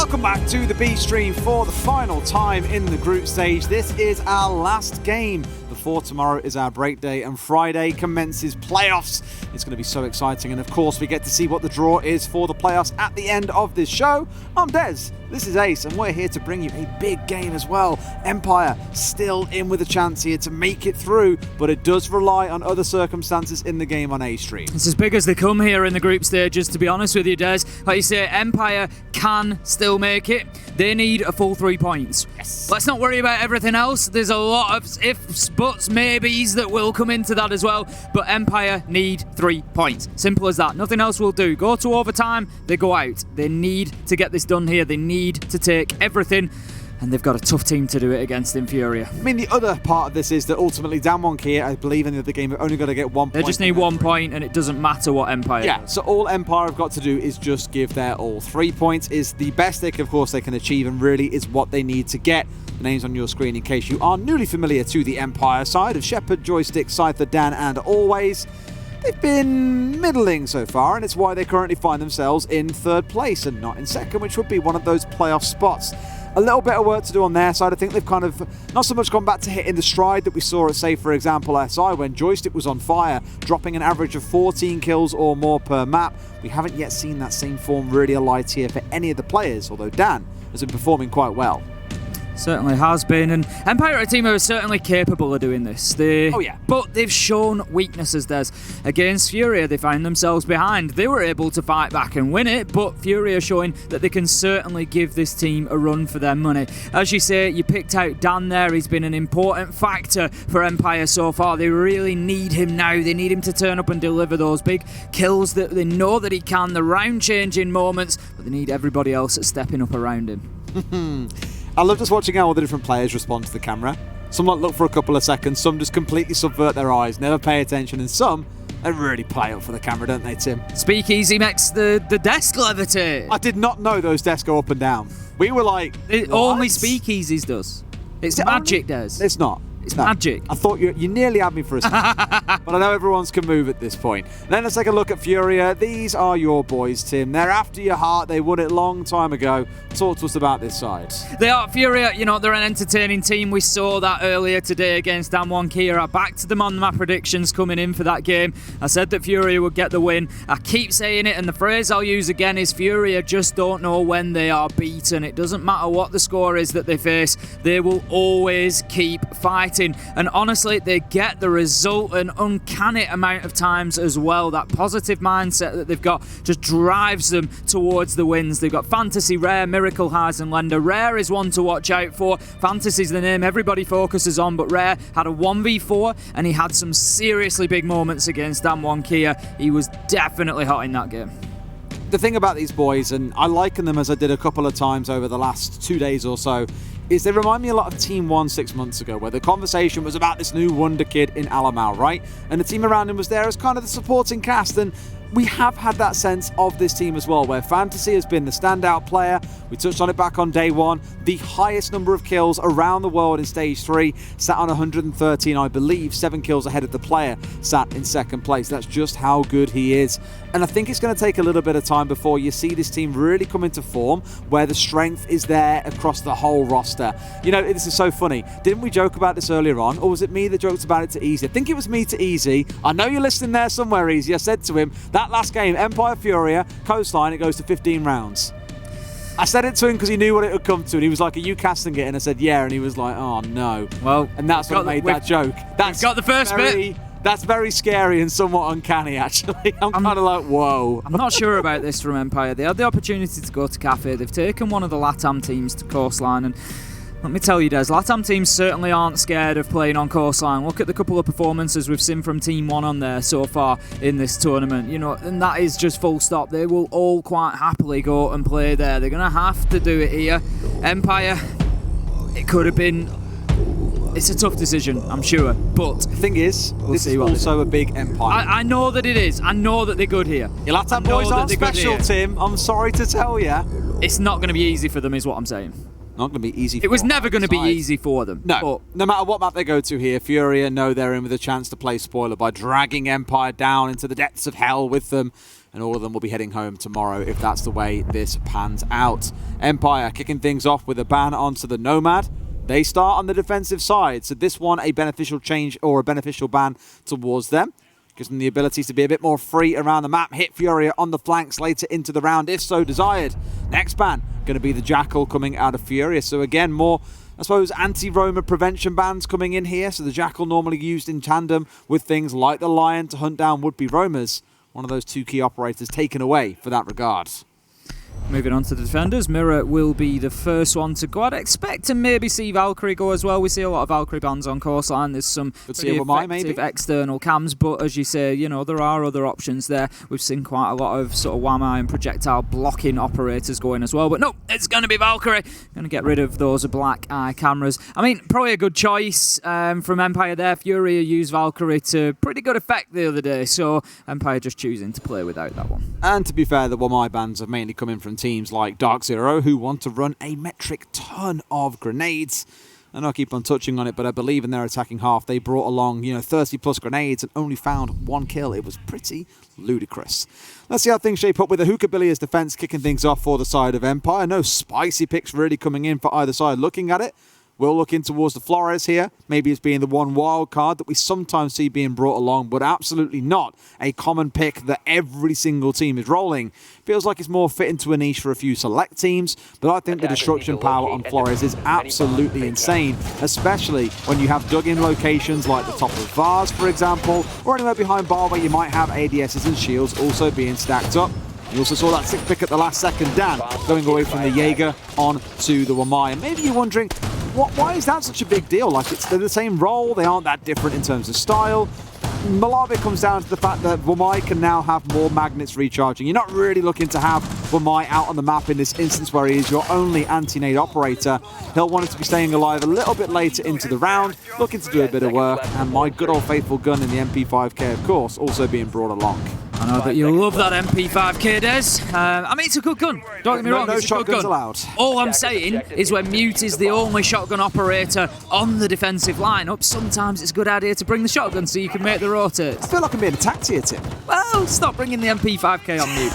Welcome back to the B stream for the final time in the group stage. This is our last game before tomorrow is our break day and Friday commences playoffs. It's going to be so exciting, and of course we get to see what the draw is for the playoffs at the end of this show. I'm Des, this is Ace, and we're here to bring you a big game as well. Empire still in with a chance here to make it through, but it does rely on other circumstances in the game on A stream. It's as big as they come here in the group stages, to be honest with you, Des. Like you say, Empire can still make it. They need a full 3 points. Yes. Let's not worry about everything else. There's a lot of ifs, buts, maybes that will come into that as well. But Empire need 3 points. Simple as that. Nothing else will do. Go to overtime, they go out. They need to get this done here. They need to take everything. And they've got a tough team to do it against in Furia. I mean, the other part of this is that ultimately Damwon Kia, I believe in the other game, have only got to get 1 point. They just need 1 point, and it doesn't matter what Empire does. So all Empire have got to do is just give their all. 3 points is the best they can achieve, and really is what they need to get. The names on your screen in case you are newly familiar to the Empire side of Shepard, Joystick, Scyther, Dan, and Always. They've been middling so far, and it's why they currently find themselves in third place and not in second, which would be one of those playoff spots. A little bit of work to do on their side. I think they've kind of not so much gone back to hitting the stride that we saw at, say, for example, SI when Joystick was on fire, dropping an average of 14 kills or more per map. We haven't yet seen that same form really alight here for any of the players, although Dan has been performing quite well. Certainly has been, and Empire are a team who are certainly capable of doing this. But they've shown weaknesses, Des. Against Furia, they find themselves behind. They were able to fight back and win it, but Furia are showing that they can certainly give this team a run for their money. As you say, you picked out Dan there. He's been an important factor for Empire so far. They really need him now. They need him to turn up and deliver those big kills that they know that he can, the round-changing moments, but they need everybody else that's stepping up around him. I love just watching how all the different players respond to the camera. Some might look for a couple of seconds, some just completely subvert their eyes, never pay attention, and some, they really play up for the camera, don't they, Tim? Speakeasy makes the desk levitate. I did not know those desks go up and down. We were like, only Speakeasies does. It's magic, Des. It's not. It's magic. I thought you nearly had me for a second, but I know everyone's can move at this point. Then let's take a look at Furia. These are your boys, Tim. They're after your heart. They won it a long time ago. Talk to us about this side. They are Furia. They're an entertaining team. We saw that earlier today against Damwon Kia. I backed them on my predictions coming in for that game. I said that Furia would get the win. I keep saying it, and the phrase I'll use again is Furia just don't know when they are beaten. It doesn't matter what the score is that they face. They will always keep fighting. And honestly, they get the result an uncanny amount of times as well. That positive mindset that they've got just drives them towards the wins. They've got Fantasy, Rare, Miracle, Highs and Lender. Rare is one to watch out for. Fantasy's the name everybody focuses on, but Rare had a 1v4 and he had some seriously big moments against Damwon Kia. He was definitely hot in that game. The thing about these boys, and I liken them as I did a couple of times over the last 2 days or so, is they remind me a lot of Team 1 6 months ago, where the conversation was about this new wonder kid in Alamau, right? And the team around him was there as kind of the supporting cast, and we have had that sense of this team as well, where Fantasy has been the standout player. We touched on it back on day one. The highest number of kills around the world in Stage 3, sat on 113, I believe, 7 kills ahead of the player, sat in second place. That's just how good he is. And I think it's going to take a little bit of time before you see this team really come into form, where the strength is there across the whole roster. This is so funny. Didn't we joke about this earlier on, or was it me that joked about it to Easy? I think it was me to Easy. I know you're listening there somewhere, Easy. I said to him, that last game, Empire Furia, Coastline, it goes to 15 rounds. I said it to him because he knew what it would come to, and he was like, are you casting it? And I said, yeah, and he was like, oh no. Well, and that's what made that joke. That's got the first bit. That's very scary and somewhat uncanny, actually. I'm kind of like, whoa. I'm not sure about this from Empire. They had the opportunity to go to Cafe. They've taken one of the LATAM teams to Coastline, and let me tell you, Des, LATAM teams certainly aren't scared of playing on Coastline. Look at the couple of performances we've seen from Team 1 on there so far in this tournament, and that is just full stop. They will all quite happily go and play there. They're going to have to do it here. Empire, it could have been... It's a tough decision, I'm sure, but... The thing is, this is also a big Empire. I know that it is. I know that they're good here. Your LATAM boys aren't special, Tim. I'm sorry to tell you. It's not going to be easy for them, is what I'm saying. Not going to be easy for them. It was never going to be easy for them. No. No matter what map they go to here, Furia know they're in with a chance to play spoiler by dragging Empire down into the depths of hell with them. and all of them will be heading home tomorrow if that's the way this pans out. Empire kicking things off with a ban onto the Nomad. They start on the defensive side, so this one a beneficial change or a beneficial ban towards them. Gives them the ability to be a bit more free around the map, hit Furia on the flanks later into the round if so desired. Next ban, going to be the Jackal coming out of Furia. So again, more, I suppose, anti-roamer prevention bans coming in here. So the Jackal normally used in tandem with things like the Lion to hunt down would-be roamers. One of those two key operators taken away for that regard. Moving on to the defenders, Mirror will be the first one to go. I'd expect to maybe see Valkyrie go as well. We see a lot of Valkyrie bans on Coastline. There's some pretty effective external cams, but as you say, you know, there are other options there. We've seen quite a lot of sort of Wamai and projectile blocking operators going as well, but no, it's going to be Valkyrie. Going to get rid of those black eye cameras. I mean, probably a good choice from Empire there. Furia used Valkyrie to pretty good effect the other day, so Empire just choosing to play without that one. And to be fair, the Wamai bans have mainly come in from teams like Dark Zero, who want to run a metric ton of grenades. And I'll keep on touching on it, but I believe in their attacking half, they brought along, 30 plus grenades and only found one kill. It was pretty ludicrous. Let's see how things shape up with the Hookahbilly as defense kicking things off for the side of Empire. No spicy picks really coming in for either side. Looking at it, we'll look in towards the Flores here, maybe as being the one wild card that we sometimes see being brought along, but absolutely not a common pick that every single team is rolling. Feels like it's more fit into a niche for a few select teams, but I think the destruction power on Flores is absolutely insane, especially when you have dug-in locations like the top of Vars, for example, or anywhere behind bar where you might have ADSs and shields also being stacked up. You also saw that sick pick at the last second, Dan, going away from the Jaeger on to the Wamai. And maybe you're wondering, why is that such a big deal? Like, they're the same role, they aren't that different in terms of style. A lot of it comes down to the fact that Wamai can now have more magnets recharging. You're not really looking to have Wamai out on the map in this instance where he is your only anti-nade operator. He'll want it to be staying alive a little bit later into the round, looking to do a bit of work, and my good old faithful gun in the MP5K, of course, also being brought along. I know that you love that MP5K, Des. I mean, it's a good gun. Don't get me wrong, no it's a good gun. Allowed. All I'm saying is when Mute is the only shotgun operator on the defensive lineup, sometimes it's a good idea to bring the shotgun so you can make the rotate. I feel like I'm being attacked here, Tim. Well, stop bringing the MP5K on Mute.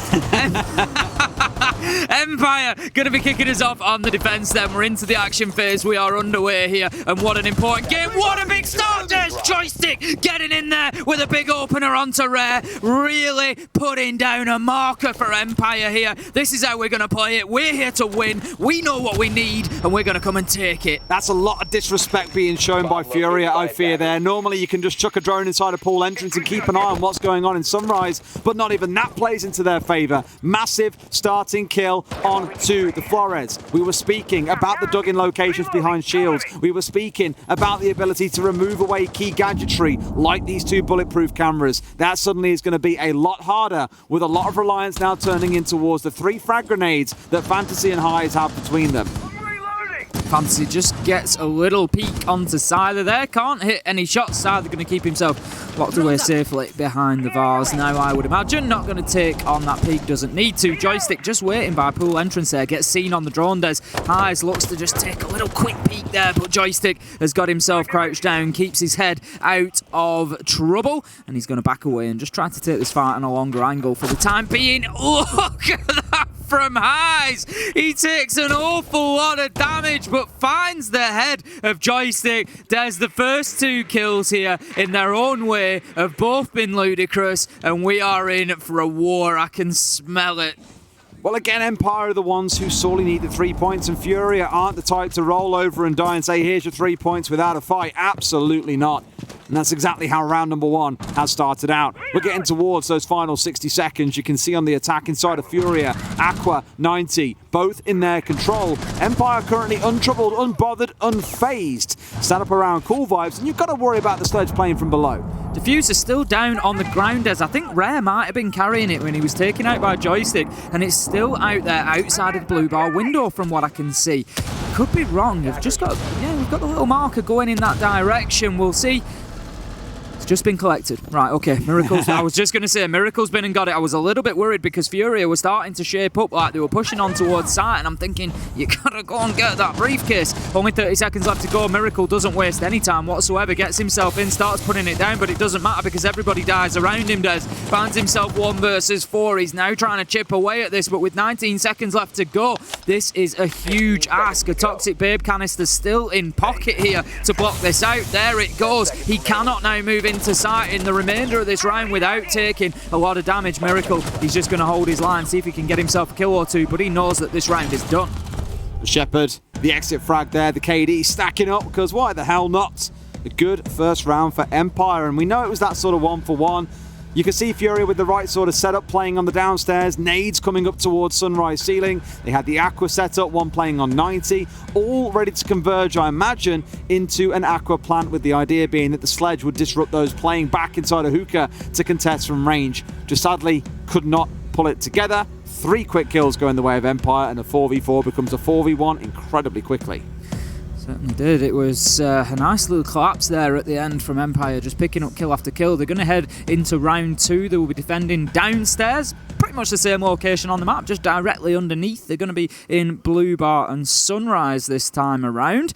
Empire going to be kicking us off on the defense then. We're into the action phase. We are underway here, and what an important game. What a big start. There's Joystick getting in there with a big opener onto Rare. Really putting down a marker for Empire here. This is how we're going to play it. We're here to win. We know what we need, and we're going to come and take it. That's a lot of disrespect being shown by Furia, I fear there. Normally you can just chuck a drone inside a pool entrance and keep an eye on what's going on in Sunrise, but not even that plays into their favour. Massive starting kill onto the Flores. We were speaking about the dug-in locations behind shields. We were speaking about the ability to remove away key gadgetry like these two bulletproof cameras. That suddenly is going to be a lot harder, with a lot of reliance now turning in towards the 3 frag grenades that Fantasy and Highs have between them. Fantasy just gets a little peek onto Siler there. Can't hit any shots. Siler going to keep himself locked away safely behind the Vars now, I would imagine. Not going to take on that peek, doesn't need to. Joystick just waiting by pool entrance there. Gets seen on the drone. Des Highs looks to just take a little quick peek there, but Joystick has got himself crouched down, keeps his head out of trouble, and he's going to back away and just try to take this fight on a longer angle for the time being. Look at that from Highs. He takes an awful lot of damage, but finds the head of Joystick. There's the first 2 kills here in their own way have both been ludicrous, and we are in for a war. I can smell it. Well, again, Empire are the ones who sorely need the 3 points, and Furia aren't the type to roll over and die and say, here's your 3 points without a fight. Absolutely not. And that's exactly how round number 1 has started out. We're getting towards those final 60 seconds. You can see on the attack inside of Furia, Aqua, 90, both in their control. Empire currently untroubled, unbothered, unfazed. Stand up around cool vibes, and you've got to worry about the sledge playing from below. Diffuser still down on the ground, as I think Rare might have been carrying it when he was taken out by Joystick, and it's still out there outside of the blue bar window from what I can see. Could be wrong. We've just got, we've got the little marker going in that direction. We'll see It's just been collected. Right, okay. Miracles. I was just going to say, Miracle's been and got it. I was a little bit worried because Furia was starting to shape up like they were pushing on towards site, and I'm thinking, you got to go and get that briefcase. Only 30 seconds left to go. Miracle doesn't waste any time whatsoever. Gets himself in, starts putting it down, but it doesn't matter because everybody dies around him, Des. Finds himself 1 versus 4. He's now trying to chip away at this, but with 19 seconds left to go, this is a huge ask. A Toxic Babe canister still in pocket here to block this out. There it goes. He cannot now move into sight in the remainder of this round without taking a lot of damage. Miracle, he's just going to hold his line, see if he can get himself a kill or two, but he knows that this round is done. Shepard, the exit frag there, the KD stacking up, because why the hell not? A good first round for Empire, and we know it was that sort of 1-for-1. You can see Furia with the right sort of setup playing on the downstairs, nades coming up towards Sunrise Ceiling. They had the Aqua setup, one playing on 90, all ready to converge, I imagine, into an Aqua plant, with the idea being that the sledge would disrupt those playing back inside a hookah to contest from range. Just sadly could not pull it together. 3 quick kills go in the way of Empire, and a 4v4 becomes a 4v1 incredibly quickly. Certainly did. It was a nice little collapse there at the end from Empire, just picking up kill after kill. They're going to head into round 2. They will be defending downstairs, pretty much the same location on the map, just directly underneath. They're going to be in Blue Bar and Sunrise this time around.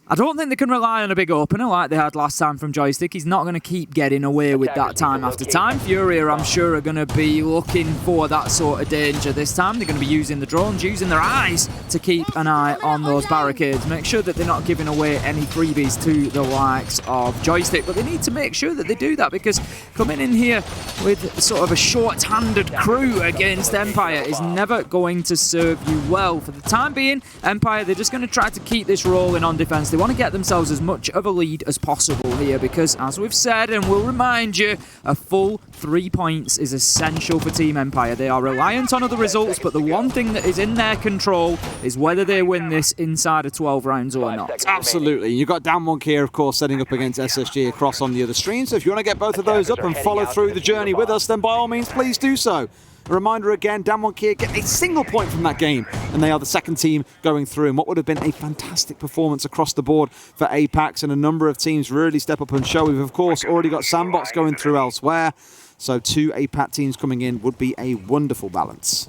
I don't think they can rely on a big opener like they had last time from Joystick. He's not going to keep getting away with that time after time. Furia, I'm sure, are going to be looking for that sort of danger this time. They're going to be using the drones, using their eyes to keep an eye on those barricades. Make sure that they're not giving away any freebies to the likes of Joystick. But they need to make sure that they do that, because coming in here with sort of a short-handed crew against Empire is never going to serve you well. For the time being, Empire, they're just going to try to keep this rolling on defense. They want to get themselves as much of a lead as possible here, because as we've said and we'll remind you, a full 3 points is essential for Team Empire. They are reliant on other results, but the one thing that is in their control is whether they win this inside of 12 rounds or not. Absolutely. You've got Dan1 here, of course, setting up against SSG across on the other stream, so if you want to get both of those up and follow through the journey with us, then by all means please do so. A reminder again, Dan1 Kia get a single point from that game, and they are the second team going through. And what would have been a fantastic performance across the board for Apex, and a number of teams really step up and show. We've, of course, already got Sandbox going through elsewhere, so 2 APAC teams coming in would be a wonderful balance.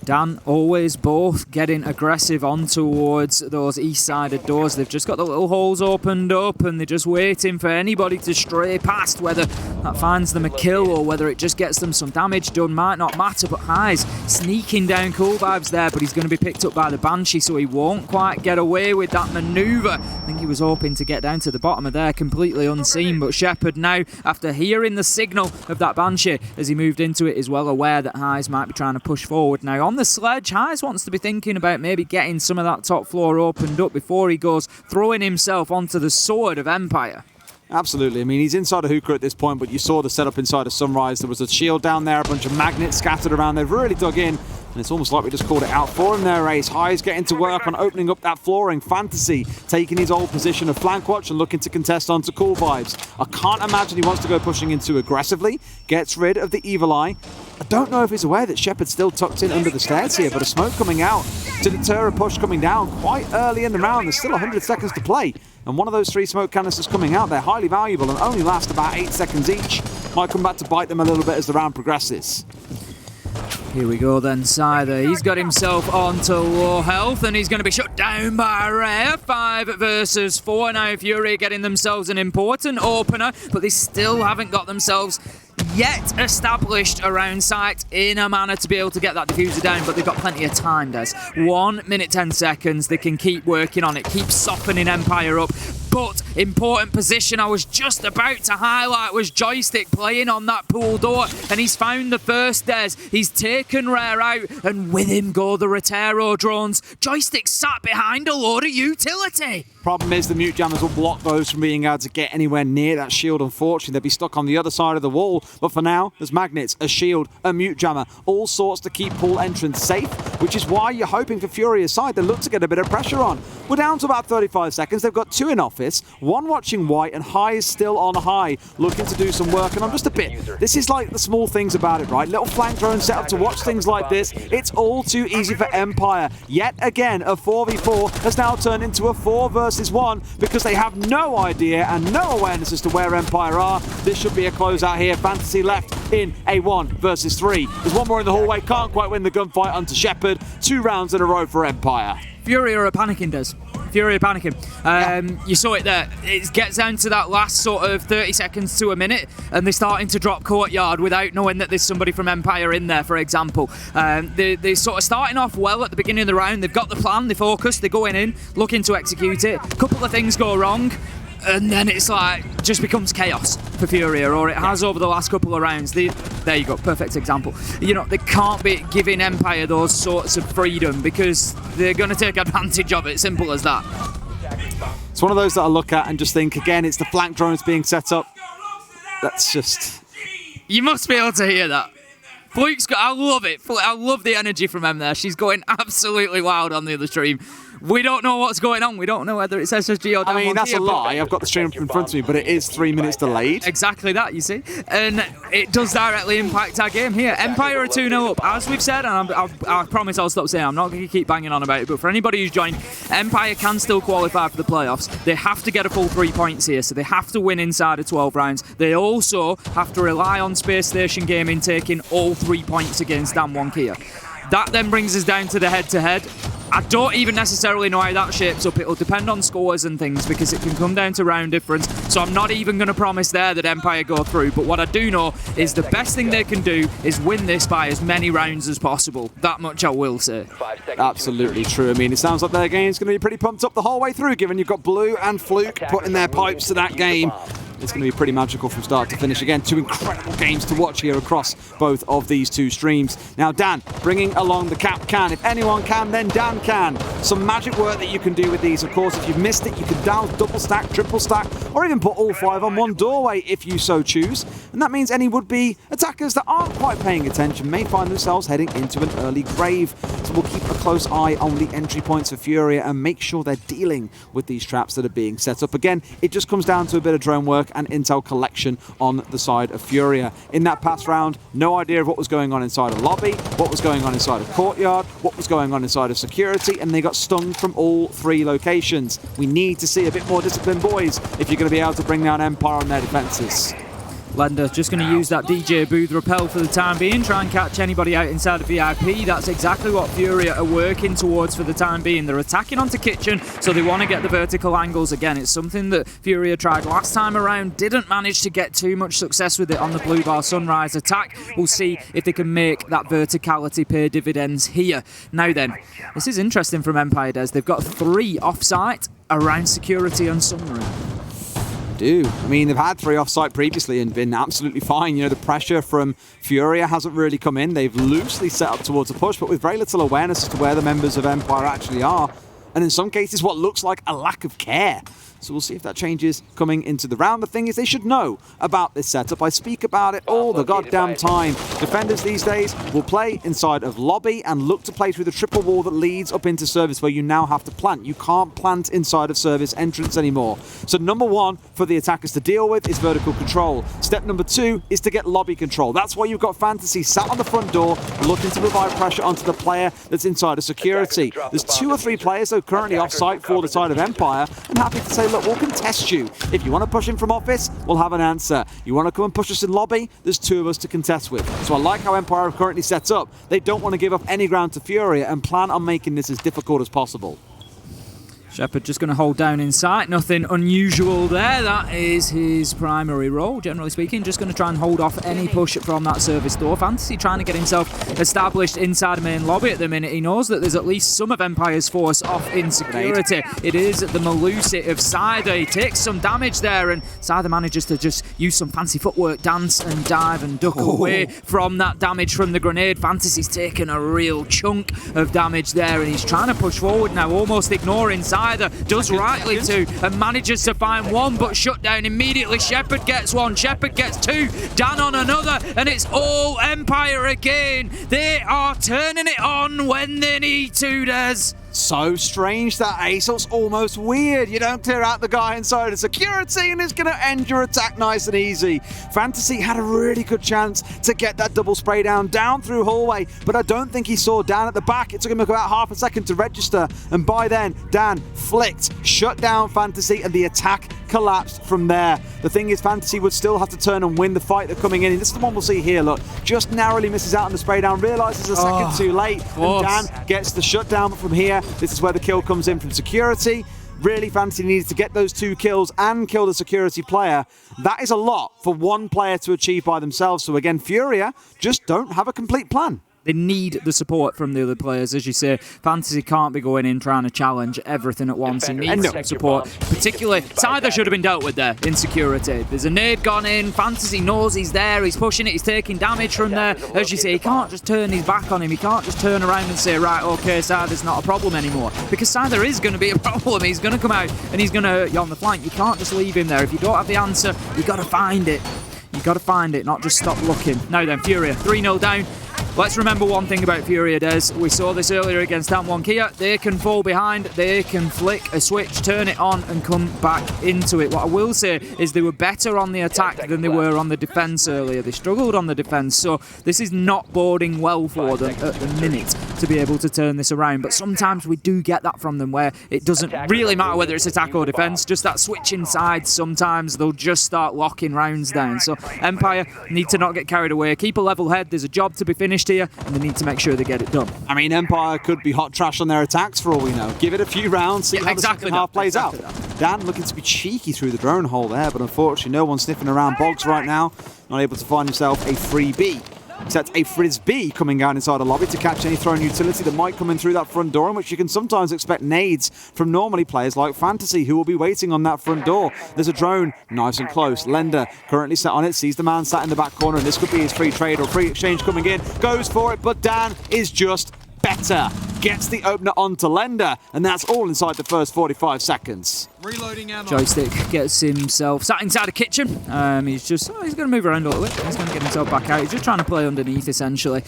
Dan always both getting aggressive on towards those east-sided doors. They've just got the little holes opened up and they're just waiting for anybody to stray past. Whether that finds them a kill or whether it just gets them some damage done might not matter, but High's sneaking down Cool Vibes there, but he's going to be picked up by the Banshee, so he won't quite get away with that manoeuvre. I think he was hoping to get down to the bottom of there completely unseen, but Shepard now, after hearing the signal of that Banshee as he moved into it, is well aware that Highs might be trying to push forward. Now on the sledge, Highs wants to be thinking about maybe getting some of that top floor opened up before he goes throwing himself onto the sword of Empire. Absolutely. I mean, he's inside a hookah at this point, but you saw the setup inside of Sunrise. There was a shield down there, a bunch of magnets scattered around. They've really dug in, and it's almost like we just called it out for him there, Ace. High's getting to work on opening up that flooring. Fantasy taking his old position of flank watch and looking to contest onto Cool Vibes. I can't imagine he wants to go pushing in too aggressively. Gets rid of the Evil Eye. I don't know if he's aware that Shepard's still tucked in under the stairs here, but a smoke coming out to deter a push coming down quite early in the round. There's still 100 seconds to play, and one of those 3 smoke canisters coming out, they're highly valuable and only last about 8 seconds each. Might come back to bite them a little bit as the round progresses. Here we go then, Scyther. He's got himself onto low health and he's going to be shut down by Rare. 5 versus 4 now. Furia getting themselves an important opener, but they still haven't got themselves yet established around site in a manner to be able to get that diffuser down, but they've got plenty of time, Des. 1 minute 10 seconds. They can keep working on it, keep softening Empire up. But important position I was just about to highlight was Joystick playing on that pool door, and he's found the first Des. He's taken Rare out, and with him go the Rotero drones. Joystick sat behind a load of utility. Problem is the mute jammers will block those from being able to get anywhere near that shield. Unfortunately, they'll be stuck on the other side of the wall. But for now, there's magnets, a shield, a mute jammer, all sorts to keep pool entrance safe. which is why you're hoping for Furia's side. They look to get a bit of pressure on. We're down to about 35 seconds. They've got 2 in office, 1 watching white, and High is still on high, looking to do some work. And I'm just a bit, this is like the small things about it, right? Little flank drone set up to watch things like this. It's all too easy for Empire. Yet again, a 4v4 has now turned into a 4 versus 1 because they have no idea and no awareness as to where Empire are. This should be a closeout here. Fantasy left in a 1 versus 3. There's one more in the hallway. Can't quite win the gunfight onto Shepard. 2 rounds in a row for Empire. Furia are panicking, Des. Furia panicking. You saw it there. It gets down to that last sort of 30 seconds to a minute, and they're starting to drop courtyard without knowing that there's somebody from Empire in there, for example. They're sort of starting off well at the beginning of the round. They've got the plan, they're focused, they're going in, looking to execute it. A couple of things go wrong, and then it's like, just becomes chaos for Furia, or it has over the last couple of rounds. There you go, perfect example. You know, they can't be giving Empire those sorts of freedom because they're going to take advantage of it, simple as that. It's one of those that I look at and just think, again, it's the flank drones being set up. That's just... You must be able to hear that. Fluke's got, I love it. I love the energy from Em there. She's going absolutely wild on the other stream. We don't know what's going on. We don't know whether it's SSG or down. I mean, that's a lie. I've got the stream in front of me, but it is 3 minutes delayed. Exactly that, you see. And it does directly impact our game here. Empire are 2-0 up. As we've said, and I promise I'll stop saying, I'm not going to keep banging on about it, but for anybody who's joined, Empire can still qualify for the playoffs. They have to get a full 3 points here, so they have to win inside of 12 rounds. They also have to rely on Space Station Gaming taking all 3 points against Dan1 Kia. That then brings us down to the head-to-head. I don't even necessarily know how that shapes up. It'll depend on scores and things because it can come down to round difference. So I'm not even going to promise there that Empire go through. But what I do know is the best thing they can do is win this by as many rounds as possible. That much I will say. Absolutely true. I mean, it sounds like their game's going to be pretty pumped up the whole way through, given you've got Blue and Fluke putting their pipes to that game. It's going to be pretty magical from start to finish. Again, 2 incredible games to watch here across both of these 2 streams. Now, Dan, bringing along the cap can. If anyone can, then Dan can. Some magic work that you can do with these, of course. If you've missed it, you can dial double stack, triple stack, or even put all 5 on one doorway if you so choose. And that means any would-be attackers that aren't quite paying attention may find themselves heading into an early grave. So we'll keep a close eye on the entry points for Furia and make sure they're dealing with these traps that are being set up. Again, it just comes down to a bit of drone work and intel collection on the side of Furia. In that past round, no idea of what was going on inside of lobby, what was going on inside of courtyard, what was going on inside of security, and they got stung from all 3 locations. We need to see a bit more discipline, boys, if you're going to be able to bring down Empire on their defenses. Lender just going to use that DJ booth repel for the time being, try and catch anybody out inside of VIP. That's exactly what Furia are working towards for the time being. They're attacking onto Kitchen, so they want to get the vertical angles again. It's something that Furia tried last time around, didn't manage to get too much success with it on the Blue Bar Sunrise attack. We'll see if they can make that verticality pay dividends here. Now then, this is interesting from Empire Des. They've got 3 off-site around security and sunroom. I mean, they've had 3 off-site previously and been absolutely fine. You know, the pressure from Furia hasn't really come in. They've loosely set up towards a push, but with very little awareness as to where the members of Empire actually are. And in some cases, what looks like a lack of care. So we'll see if that changes coming into the round. The thing is, they should know about this setup. I speak about it all the goddamn time. Defenders these days will play inside of lobby and look to play through the triple wall that leads up into service where you now have to plant. You can't plant inside of service entrance anymore. So number 1 for the attackers to deal with is vertical control. Step number 2 is to get lobby control. That's why you've got Fantasy sat on the front door looking to provide pressure onto the player that's inside of security. There's 2 or 3 players though currently off-site for the side of Empire and happy to say, look, we'll contest you. If you want to push in from office, we'll have an answer. You want to come and push us in lobby, there's 2 of us to contest with. So I like how Empire are currently set up. They don't want to give up any ground to Furia and plan on making this as difficult as possible. Shepard just going to hold down in sight. Nothing unusual there. That is his primary role, generally speaking. Just going to try and hold off any push from that service door. Fantasy trying to get himself established inside the main lobby at the minute. He knows that there's at least some of Empire's force off in security. It is the Malusi of Cider. He takes some damage there, and Cider manages to just use some fancy footwork, dance and dive and duck away from that damage from the grenade. Fantasy's taken a real chunk of damage there, and he's trying to push forward now, almost ignoring Cider. Cider does rightly too and manages to find one, but shut down immediately. Shepard gets one, Shepard gets two, Dan on another, and it's all Empire again. They are turning it on when they need to, Des. So strange that ace. It's almost weird. You don't clear out the guy inside of security and it's going to end your attack nice and easy. Fantasy had a really good chance to get that double spray down through hallway, but I don't think he saw Dan at the back. It took him about half a second to register, and by then Dan flicked, shut down Fantasy, and the attack collapsed from there. The thing is, Fantasy would still have to turn and win the fight they're coming in. And this is the one we'll see here. Look, just narrowly misses out on the spray down, realizes a second too late, and Dan gets the shutdown. But from here, this is where the kill comes in from security. Really, Fantasy needs to get those 2 kills and kill the security player. That is a lot for one player to achieve by themselves. So again, Furia just don't have a complete plan. They need the support from the other players. As you say, Fantasy can't be going in trying to challenge everything at once. He needs some support. Particularly, Cider should have been dealt with there in security. There's a nade gone in. Fantasy knows he's there. He's pushing it. He's taking damage from there. As you say, he can't just turn his back on him. He can't just turn around and say, right, okay, Cider's not a problem anymore. Because Cider is going to be a problem. He's going to come out and he's going to hurt you on the flank. You can't just leave him there. If you don't have the answer, you've got to find it. You've got to find it, not just stop looking. Now then, Furia, 3-0 down. Let's remember one thing about Furia, Des. We saw this earlier against Damwon Kia. They can fall behind, they can flick a switch, turn it on and come back into it. What I will say is they were better on the attack than they were on the defence earlier. They struggled on the defence, so this is not boding well for them at the minute to be able to turn this around. But sometimes we do get that from them where it doesn't really matter whether it's attack or defence, just that switch inside. Sometimes they'll just start locking rounds down. So Empire need to not get carried away, keep a level head. There's a job to be finished here, and they need to make sure they get it done. I mean, Empire could be hot trash on their attacks for all we know. Give it a few rounds, see how the second half plays out. Dan looking to be cheeky through the drone hole there, but unfortunately no one's sniffing around Boggs right now. Not able to find himself a free B. Except a Frisbee coming out inside the lobby to catch any thrown utility that might come in through that front door, in which you can sometimes expect nades from normally players like Fantasy, who will be waiting on that front door. There's a drone, nice and close. Lender currently sat on it, sees the man sat in the back corner, and this could be his free trade or free exchange coming in. Goes for it, but Dan is just better. Gets the opener onto Lender, and that's all inside the first 45 seconds. Reloading ammo. Joystick gets himself sat inside a kitchen. He's going to move around a little bit. He's going to get himself back out. He's just trying to play underneath, essentially.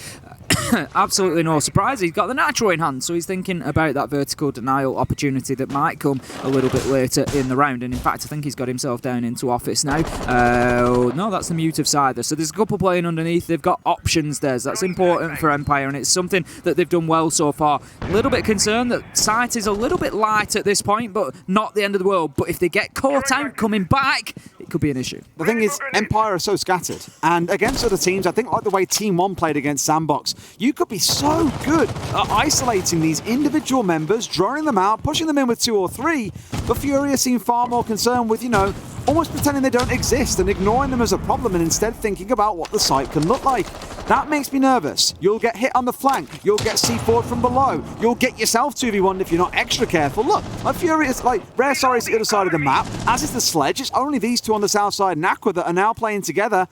Absolutely no surprise. He's got the nitro in hand, so he's thinking about that vertical denial opportunity that might come a little bit later in the round. And in fact, I think he's got himself down into office now. No, that's the mute of Cider. So there's a couple playing underneath. They've got options there. So that's important for Empire, and it's something that they've done well so far. A little bit concerned that sight is a little bit light at this point, but not the end of the world. But if they get caught out coming back, it could be an issue. The thing is, Empire are so scattered, and against other teams, I think like the way Team 1 played against Sandbox, you could be so good at isolating these individual members, drawing them out, pushing them in with 2 or 3, but Furia seem far more concerned with, almost pretending they don't exist and ignoring them as a problem, and instead thinking about what the site can look like. That makes me nervous. You'll get hit on the flank, you'll get C4'd from below, you'll get yourself 2v1 if you're not extra careful. Look, Furia is like Rare Sorry's the other side of the map, as is the Sledge. It's only these two on the south side and Aqua that are now playing together.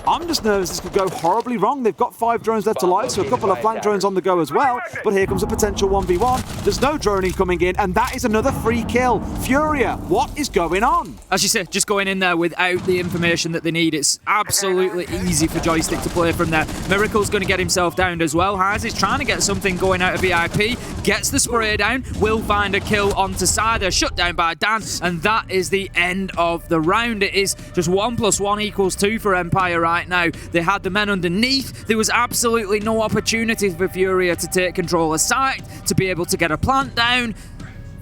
I'm just nervous this could go horribly wrong. They've got 5 drones left to live, so a couple of flank drones on the go as well. But here comes a potential 1v1. There's no droning coming in, and that is another free kill. Furia, what is going on? As you say, just going in there without the information that they need. It's absolutely easy for Joystick to play from there. Miracle's going to get himself downed as well. Haz is trying to get something going out of VIP. Gets the spray down. Will find a kill onto Cider. Shut down by Dan. And that is the end of the round. It is just 1 + 1 = 2 for Empire right now. They had the men underneath. There was absolutely no opportunity for Furia to take control of site, to be able to get a plant down.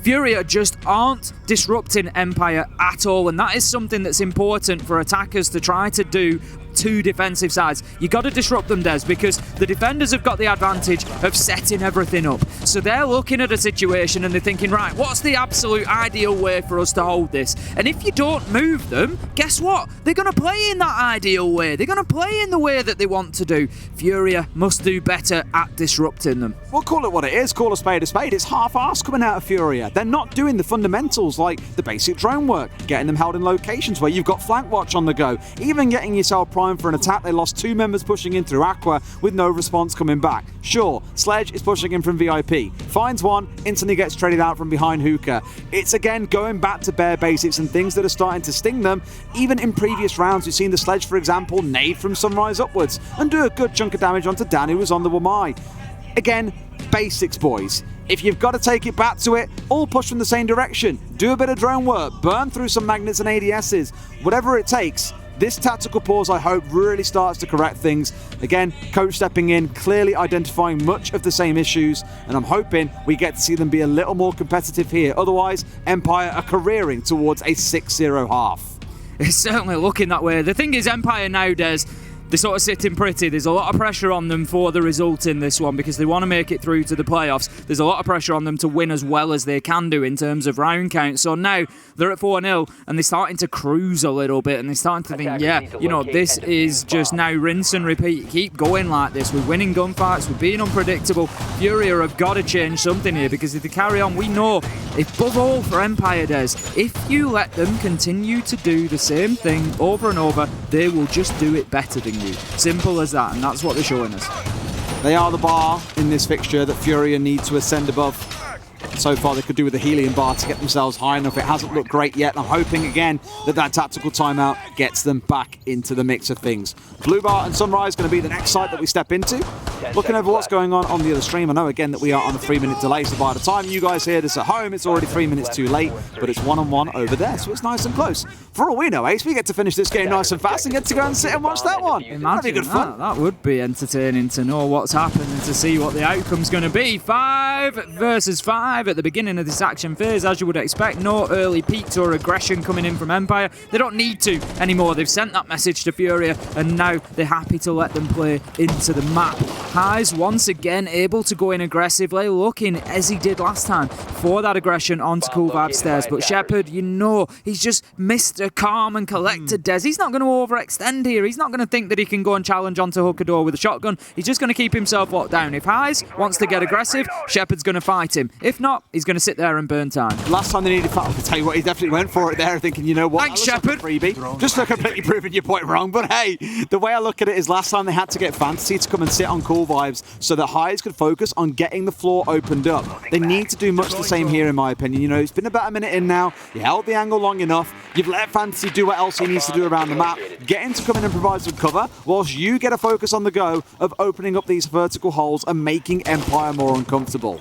Furia just aren't disrupting Empire at all, and that is something that's important for attackers to try to do. 2 defensive sides. You got to disrupt them, Des, because the defenders have got the advantage of setting everything up. So they're looking at a situation and they're thinking, right, what's the absolute ideal way for us to hold this? And if you don't move them, guess what? They're going to play in that ideal way. They're going to play in the way that they want to do. Furia must do better at disrupting them. We'll call it what it is, call a spade a spade. It's half-arsed coming out of Furia. They're not doing the fundamentals like the basic drone work, getting them held in locations where you've got flank watch on the go, even getting yourself prime time for an attack. They lost 2 members pushing in through Aqua with no response coming back. Sure, Sledge is pushing in from VIP. Finds one, instantly gets traded out from behind Hookah. It's again going back to bare basics and things that are starting to sting them. Even in previous rounds, we've seen the Sledge, for example, nade from Sunrise upwards and do a good chunk of damage onto Dan, who was on the Wamai. Again, basics, boys. If you've got to take it back to it, all push from the same direction. Do a bit of drone work, burn through some magnets and ADSs, whatever it takes. This tactical pause, I hope, really starts to correct things. Again, coach stepping in, clearly identifying much of the same issues, and I'm hoping we get to see them be a little more competitive here. Otherwise, Empire are careering towards a 6-0 half. It's certainly looking that way. The thing is, Empire nowadays, they're sort of sitting pretty. There's a lot of pressure on them for the result in this one because they want to make it through to the playoffs. There's a lot of pressure on them to win as well as they can do in terms of round count. So now they're at 4-0 and they're starting to cruise a little bit and they're starting to think, yeah, you know, this is just now rinse and repeat. Keep going like this. We're winning gunfights. We're being unpredictable. Furia have got to change something here because if they carry on, we know, above all for Empire does, if you let them continue to do the same thing over and over, they will just do it better than you. Simple as that, and that's what they're showing us. They are the bar in this fixture that Furia need to ascend above. So far they could do with the helium bar to get themselves high enough. It hasn't looked great yet. I'm hoping again that tactical timeout gets them back into the mix of things. Blue Bar and Sunrise going to be the next site that we step into. Looking over what's going on the other stream, I know again that we are on a 3-minute delay, so by the time you guys hear this at home, it's already 3 minutes too late, but it's 1-on-1 over there, so it's nice and close. For all we know, Ace, we get to finish this game nice and fast and get to go and sit and watch that one. Imagine good fun. That would be entertaining to know what's happened and to see what the outcome's going to be. 5 versus 5 at the beginning of this action phase, as you would expect. No early peaks or aggression coming in from Empire. They don't need to anymore. They've sent that message to Furia, and now they're happy to let them play into the map. Highs once again able to go in aggressively, looking as he did last time for that aggression onto Cool Vibe stairs. But Shepard, you know, he's just Mr. Calm and collected Des. He's not going to overextend here. He's not going to think that he can go and challenge onto Hookador with a shotgun. He's just going to keep himself locked down. If Highs wants to get aggressive, Shepard's going to fight him. If not, he's going to sit there and burn time. Last time they needed fight, I'll tell you what, he definitely went for it there, thinking, you know what, thanks, Shepard. Freebie. Just completely proving your point wrong. But hey, the way I look at it is last time they had to get Fantasy to come and sit on Cool Vibes so that Highs could focus on getting the floor opened up. They need to do much the same here, in my opinion. You know, it's been about a minute in now. You held the angle long enough. You've let Fantasy do what else he needs to do around the map. Get him to come in and provide some cover, whilst you get a focus on the go of opening up these vertical holes and making Empire more uncomfortable.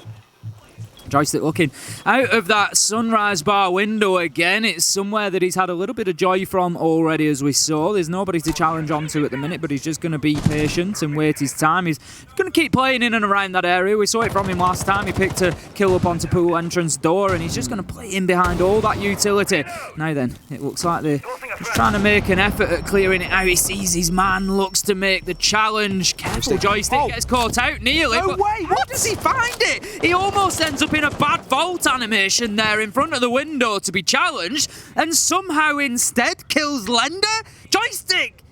Joystick looking out of that Sunrise Bar window again. It's somewhere that he's had a little bit of joy from already, as we saw. There's nobody to challenge onto at the minute, but he's just going to be patient and wait his time. He's going to keep playing in and around that area. We saw it from him last time. He picked a kill up onto pool entrance door, and he's just going to play in behind all that utility. Now then, it looks like they're just trying to make an effort at clearing it out. He sees his man, looks to make the challenge. Careful, Joystick gets caught out nearly. No way! How does he find it? He almost ends up in a bad vault animation there in front of the window to be challenged, and somehow instead kills Lender? Joystick!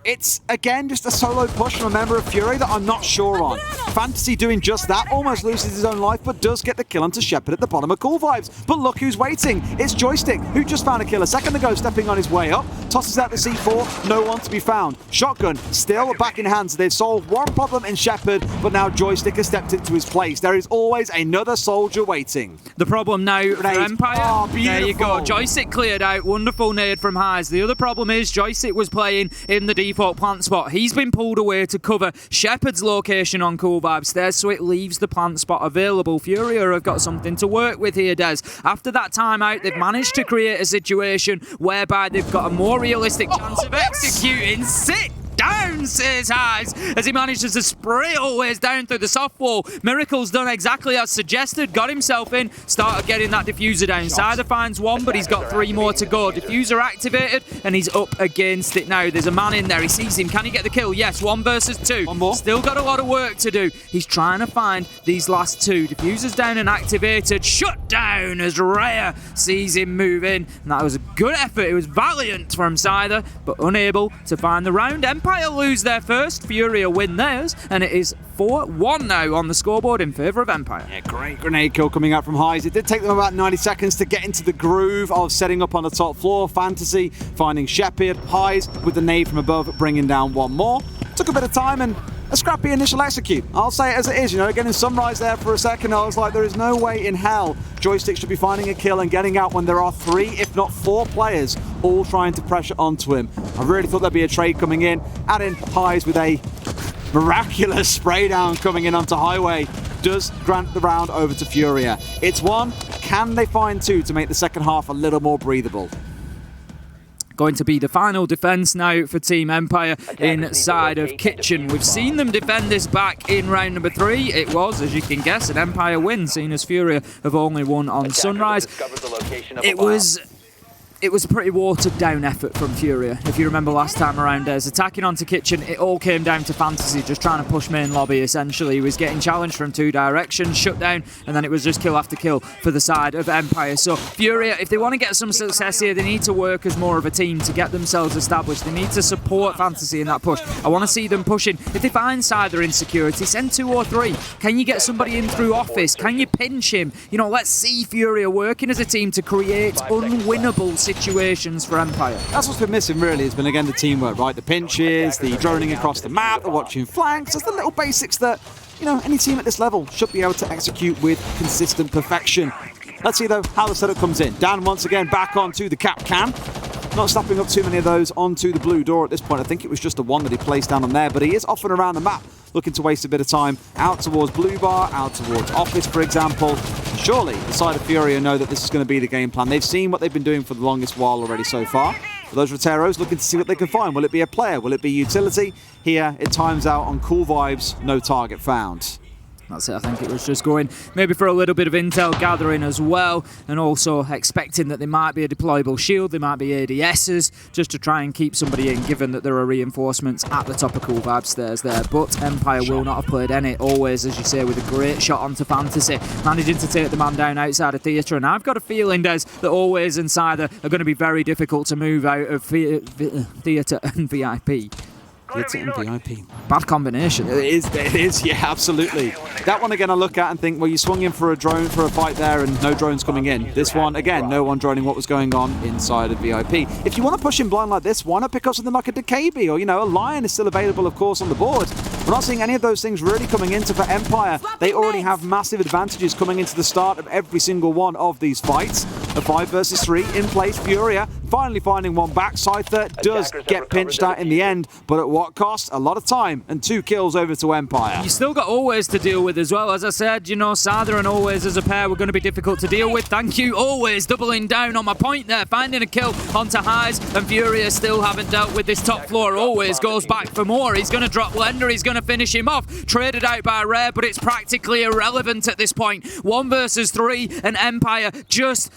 It's, again, just a solo push from a member of Fury that I'm not sure on. Fantasy doing just that, almost loses his own life, but does get the kill onto Shepard at the bottom of Cool Vibes. But look who's waiting. It's Joystick, who just found a kill a second ago, stepping on his way up. Tosses out the C4, no one to be found. Shotgun, still back in hands. They've solved one problem in Shepard, but now Joystick has stepped into his place. There is always another soldier waiting. The problem now for Empire. Oh, there you go. Joystick cleared out. Wonderful nade from Highs. The other problem is Joystick was playing in the default plant spot. He's been pulled away to cover Shepard's location on Cool Vibe stairs, so it leaves the plant spot available. Furia have got something to work with here, Des. After that timeout, they've managed to create a situation whereby they've got a more realistic chance of executing. Sit down, says Highs, as he manages to spray always down through the soft wall. Miracle's done exactly as suggested, got himself in, started getting that diffuser down. Cider finds one, but he's got 3 more to go. Diffuser activated, and he's up against it now. There's a man in there, he sees him. Can he get the kill? Yes, 1 versus 2. One more. Still got a lot of work to do. He's trying to find these last 2. Diffuser's down and activated. Shut down as Rhea sees him move in. And that was a good effort. It was valiant from Cider, but unable to find the round. Empire lose their first, Furia win theirs, and it is 4-1 now on the scoreboard in favour of Empire. Yeah, great grenade kill coming out from Highs. It did take them about 90 seconds to get into the groove of setting up on the top floor. Fantasy finding Shepard. Highs with the nade from above, bringing down one more. Took a bit of time and a scrappy initial execute. I'll say it as it is, getting Sunrise there for a second. I was like, there is no way in hell Joystick should be finding a kill and getting out when there are 3, if not 4 players all trying to pressure onto him. I really thought there'd be a trade coming in. Add in Highs with a miraculous spray down coming in onto Highway. Does grant the round over to Furia. It's 1. Can they find 2 to make the second half a little more breathable? Going to be the final defence now for Team Empire inside of Kitchen. We've seen them defend this back in round number 3. It was, as you can guess, an Empire win, seeing as Furia have only won on Sunrise. It was a pretty watered down effort from Furia. If you remember last time around, as attacking onto Kitchen, it all came down to Fantasy, just trying to push main lobby essentially. He was getting challenged from 2 directions, shut down, and then it was just kill after kill for the side of Empire. So Furia, if they want to get some success here, they need to work as more of a team to get themselves established. They need to support Fantasy in that push. I want to see them pushing. If they find Cider insecurity, send 2 or 3. Can you get somebody in through Office? Can you pinch him? Let's see Furia working as a team to create unwinnable situations for Empire. That's what's been missing really, has been again the teamwork, right? The pinches, the droning across the map, the watching flanks. There's the little basics that, any team at this level should be able to execute with consistent perfection. Let's see though how the setup comes in. Dan once again back onto the cap can. Not snapping up too many of those onto the blue door at this point. I think it was just the one that he placed down on there, but he is off and around the map, looking to waste a bit of time out towards Blue Bar, out towards Office, for example. Surely the side of Furia know that this is going to be the game plan. They've seen what they've been doing for the longest while already so far. For those Roteros looking to see what they can find. Will it be a player? Will it be utility? Here it times out on Cool Vibes, no target found. That's it. I think it was just going maybe for a little bit of intel gathering as well, and also expecting that there might be a deployable shield, there might be ADSs, just to try and keep somebody in, given that there are reinforcements at the top of Cool Vibe stairs there. But Empire will not have played any. Always, as you say, with a great shot onto Fantasy, managing to take the man down outside of Theatre. And I've got a feeling, Des, that Always and Cider are going to be very difficult to move out of Theatre and VIP. It's in VIP. Bad combination. It is, yeah, absolutely. That one again I look at and think, well, you swung in for a drone for a fight there and no drones coming in. This one, again, no one droning what was going on inside of VIP. If you want to push in blind like this, why not pick up something like a Decabi or, a Lion is still available, of course, on the board. We're not seeing any of those things really coming into for Empire. They already have massive advantages coming into the start of every single one of these fights. A 5 versus 3 in place. Furia finally finding one back. Scyther does get pinched out in the end, but at what cost? A lot of time and 2 kills over to Empire. You still got Always to deal with as well. As I said, Cider and Always as a pair were going to be difficult to deal with. Thank you, Always, doubling down on my point there, finding a kill onto Highs, and Furia still haven't dealt with this top floor. Always goes back for more. He's going to drop Blender. He's going to finish him off. Traded out by Rare, but it's practically irrelevant at this point. 1 versus 3, and Empire just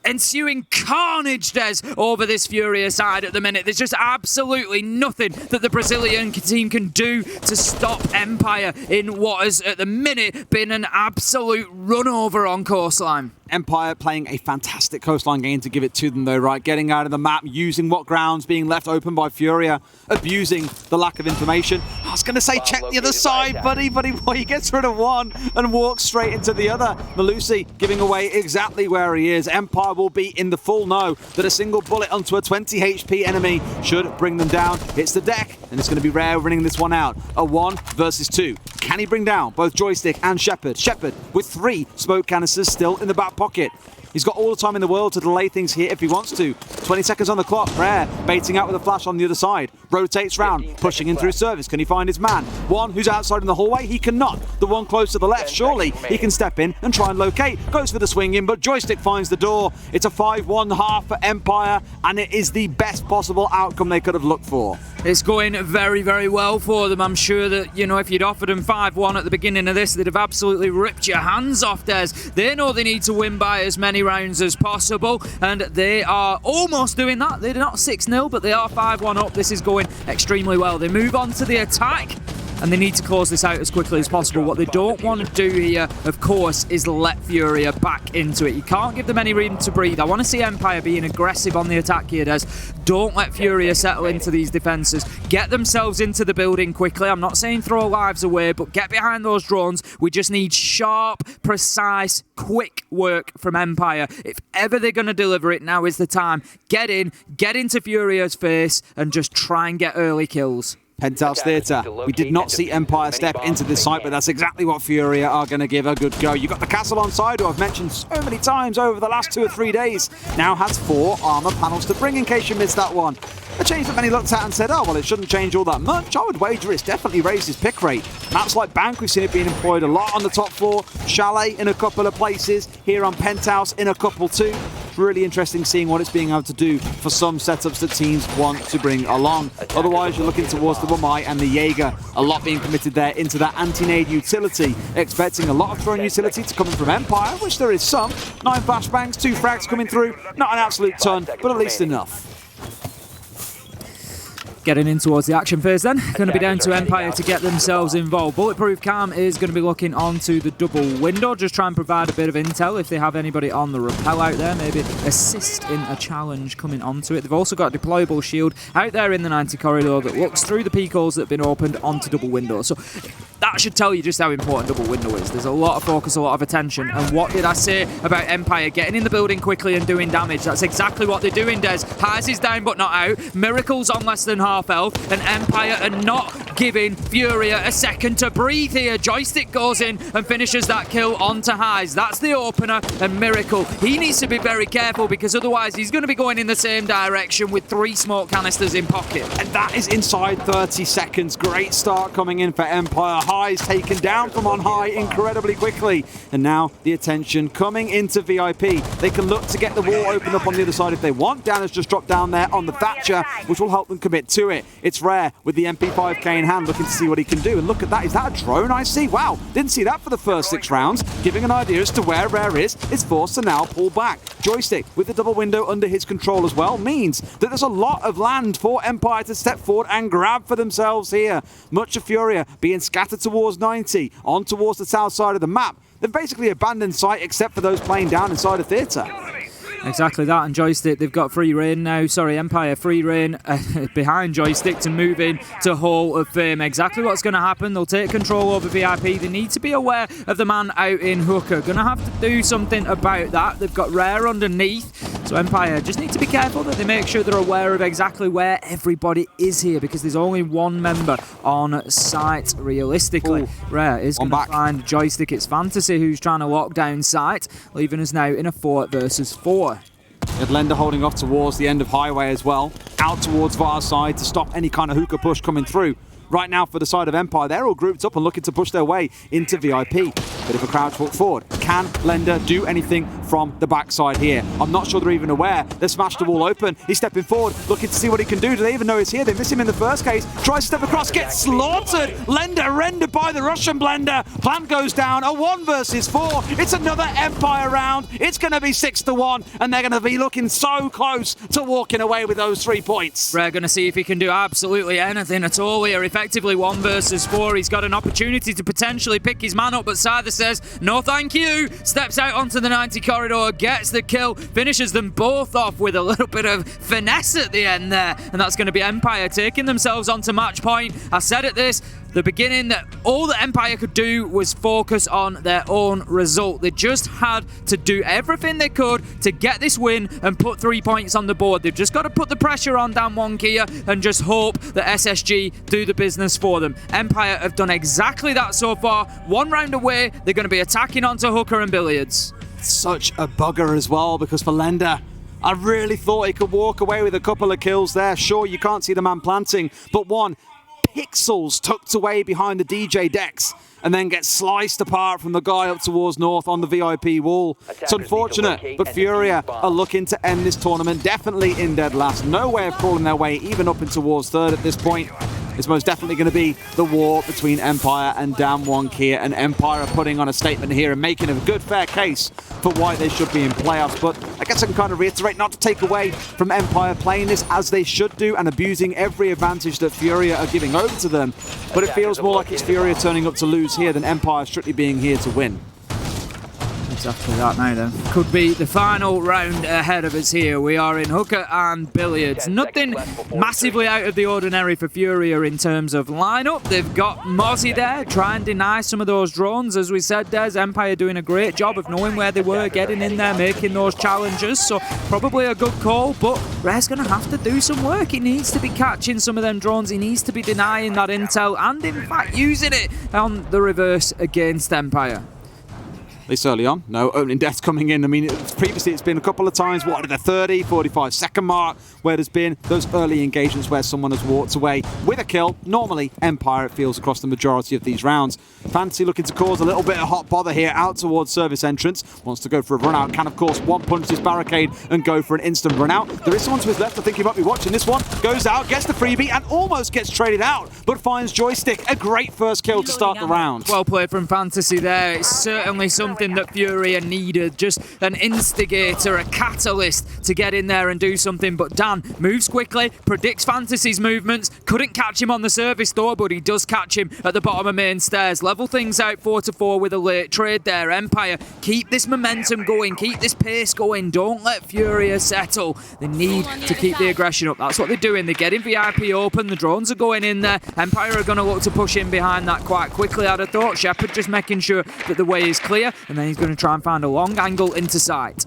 ensuing carnage, Des, over this Furia side at the minute. There's just absolutely nothing that the Brazilian team can do to stop Empire in what has, at the minute, been an absolute run over on Coastline. Empire playing a fantastic Coastline game to give it to them though, right? Getting out of the map, using what ground's being left open by Furia, abusing the lack of information. I was going to say check the other side, buddy, boy, he gets rid of one and walks straight into the other. Malusi giving away exactly where he is. Empire will be in the full know that a single bullet onto a 20 HP enemy should bring them down. Hits the deck, and it's going to be Rare winning this one out. A 1 versus 2. Can he bring down both Joystick and Shepard? Shepard with 3 smoke canisters still in the back pocket. He's got all the time in the world to delay things here if he wants to. 20 seconds on the clock. Rare baiting out with a flash on the other side. Rotates round, pushing in through service. Can he find his man? One who's outside in the hallway? He cannot. The one close to the left, surely he can step in and try and locate. Goes for the swing in, but Joystick finds the door. It's a 5-1 half for Empire, and it is the best possible outcome they could have looked for. It's going very, very well for them. I'm sure that, if you'd offered them 5-1 at the beginning of this, they'd have absolutely ripped your hands off, Des. They know they need to win by as many rounds as possible, and they are almost doing that. They're not 6-0, but they are 5-1 up. This is going extremely well. They move on to the attack. and they need to close this out as quickly as possible. What they don't want to do here, of course, is let Furia back into it. You can't give them any room to breathe. I want to see Empire being aggressive on the attack here, Des. Don't let Furia settle into these defenses. Get themselves into the building quickly. I'm not saying throw lives away, but get behind those drones. We just need sharp, precise, quick work from Empire. If ever they're going to deliver it, now is the time. Get into Furia's face, and just try and get early kills. Penthouse Theatre. We did not see Empire step into this site, but that's exactly what Furia are going to give a good go. You've got the castle on side, who I've mentioned so many times over the last 2 or 3 days. Now has 4 armor panels to bring, in case you missed that one. A change that many looked at and said, oh, well, it shouldn't change all that much. I would wager it's definitely raised his pick rate. Maps like Bank, we've seen it being employed a lot on the top floor. Chalet in a couple of places. Here on Penthouse in a couple too. It's really interesting seeing what it's being able to do for some setups that teams want to bring along. Otherwise, you're looking towards the Wamai and the Jaeger. A lot being committed there into that anti-nade utility. Expecting a lot of drone utility to come in from Empire, which there is some. 9 flashbangs, 2 frags coming through. Not an absolute ton, but at least enough. Getting in towards the action phase then. Going to be down to Empire to get themselves involved. Bulletproof Cam is going to be looking onto the double window, just try and provide a bit of intel if they have anybody on the rappel out there, maybe assist in a challenge coming onto it. They've also got a deployable shield out there in the 90 corridor that looks through the peak holes that have been opened onto double window. So that should tell you just how important double window is. There's a lot of focus, a lot of attention. And what did I say about Empire getting in the building quickly and doing damage? That's exactly what they're doing, Des. Highs is down but not out. Miracle's on less than half health. And Empire are not giving Furia a second to breathe here. Joystick goes in and finishes that kill onto Highs. That's the opener. And Miracle, he needs to be very careful, because otherwise he's going to be going in the same direction with 3 smoke canisters in pocket. And that is inside 30 seconds. Great start coming in for Empire. Highs taken down from on high incredibly quickly. And now the attention coming into VIP. They can look to get the wall opened up on the other side if they want. Dan has just dropped down there on the Thatcher, which will help them commit to it. It's Rare with the MP5K in hand, looking to see what he can do. And look at that. Is that a drone I see? Wow. Didn't see that for the first 6 rounds. Giving an idea as to where Rare is forced to now pull back. Joystick with the double window under his control as well means that there's a lot of land for Empire to step forward and grab for themselves here. Much of Furia being scattered towards 90, on towards the south side of the map. They've basically abandoned sight except for those playing down inside of Theatre. Exactly that, and Joystick, they've got free reign now. Empire, free reign behind Joystick to move in to Hall of Fame. Exactly what's going to happen. They'll take control over VIP. They need to be aware of the man out in Hooker. Going to have to do something about that. They've got Rare underneath. So Empire just need to be careful that they make sure they're aware of exactly where everybody is here, because there's only 1 member on site realistically. Ooh. Rare is going to find Joystick. It's Fantasy who's trying to lock down site, leaving us now in a 4 versus 4. Lender holding off towards the end of Highway as well. Out towards VAR's side to stop any kind of hookah push coming through. Right now for the side of Empire, they're all grouped up and looking to push their way into VIP. Bit of a crouch walk forward. Can Lender do anything from the backside here? I'm not sure they're even aware. They've smashed the wall open. He's stepping forward, looking to see what he can do. Do they even know he's here? They miss him in the first case. Tries to step across, gets slaughtered. Lender rendered by the Russian Blender. Plant goes down. A 1 versus 4. It's another Empire round. It's going to be 6-1, and they're going to be looking so close to walking away with those 3 points. Rare going to see if he can do absolutely anything at all here. Effectively 1 versus 4. He's got an opportunity to potentially pick his man up, but Scyther says, no thank you. Steps out onto the 90 corridor, gets the kill, finishes them both off with a little bit of finesse at the end there. And that's going to be Empire taking themselves onto match point. I said at the beginning that all that Empire could do was focus on their own result. They just had to do everything they could to get this win and put 3 points on the board. They've just got to put the pressure on Dan Kia and just hope that SSG do the business for them. Empire have done exactly that so far. 1 round away, they're going to be attacking onto Hooker and Billiards. Such a bugger as well, because for Lender, I really thought he could walk away with a couple of kills there. Sure, you can't see the man planting, but 1 pixels tucked away behind the DJ decks and then gets sliced apart from the guy up towards north on the VIP wall. It's unfortunate, but Furia are looking to end this tournament definitely in dead last. No way of crawling their way even up in towards 3rd at this point. is most definitely going to be the war between Empire and Damwon Kia, and Empire are putting on a statement here and making a good fair case for why they should be in playoffs. But I guess I can kind of reiterate, not to take away from Empire playing this as they should do and abusing every advantage that Furia are giving over to them, but it feels more like it's Furia turning up to lose here than Empire strictly being here to win. Exactly that now then. Could be the final round ahead of us here. We are in hooker and billiards. Nothing massively out of the ordinary for Furia in terms of lineup. They've got Mozzie there, try and deny some of those drones. As we said, Des, Empire doing a great job of knowing where they were, getting in there, making those challenges. So probably a good call, but Rare's going to have to do some work. He needs to be catching some of them drones. He needs to be denying that intel and in fact using it on the reverse against Empire. This early on, no opening deaths coming in. I mean, previously it's been a couple of times, what, at the 30, 45 second mark, where there's been those early engagements where someone has walked away with a kill. Normally, Empire, it feels, across the majority of these rounds. Fantasy looking to cause a little bit of hot bother here out towards service entrance. Wants to go for a run out. Can, of course, one punch this barricade and go for an instant run out. There is someone to his left. I think he might be watching this one. Goes out, gets the freebie and almost gets traded out, but finds Joystick. A great first kill to start the round. Well played from Fantasy there. It's certainly something that Furia needed, just an instigator, a catalyst to get in there and do something. But Dan moves quickly, predicts Fantasy's movements, couldn't catch him on the surface door, but he does catch him at the bottom of main stairs. Level things out 4-4 with a late trade there. Empire, keep this momentum going, keep this pace going, don't let Furia settle. They need to keep the aggression up. That's what they're doing. They're getting VIP open, the drones are going in there. Empire are going to look to push in behind that quite quickly, I'd have thought. Shepard just making sure that the way is clear, and then he's going to try and find a long angle into sight.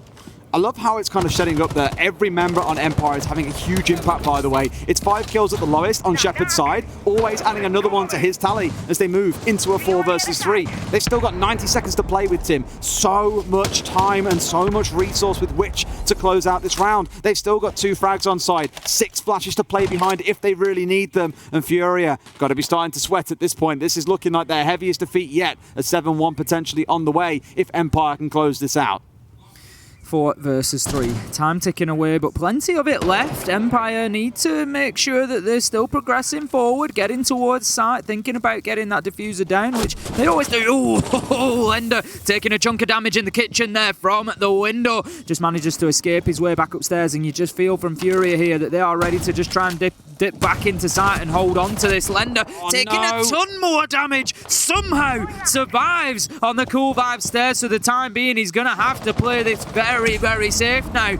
I love how it's kind of shedding up there. Every member on Empire is having a huge impact, by the way. It's 5 kills at the lowest on Shepard's side, always adding another one to his tally as they move into a 4 versus 3. They've still got 90 seconds to play with, Tim. So much time and so much resource with which to close out this round. They've still got 2 frags on side, 6 flashes to play behind if they really need them. And Furia got to be starting to sweat at this point. This is looking like their heaviest defeat yet. A 7-1 potentially on the way if Empire can close this out. 4 versus 3. Time ticking away, but plenty of it left. Empire need to make sure that they're still progressing forward, getting towards sight, thinking about getting that diffuser down, which they always do. Oh, Lender taking a chunk of damage in the kitchen there from the window. Just manages to escape his way back upstairs, and you just feel from Furia here that they are ready to just try and dip back into sight and hold on to this. Lender taking a ton more damage, somehow survives on the Cool Vibe stairs. For the time being, he's going to have to play this very, very safe now.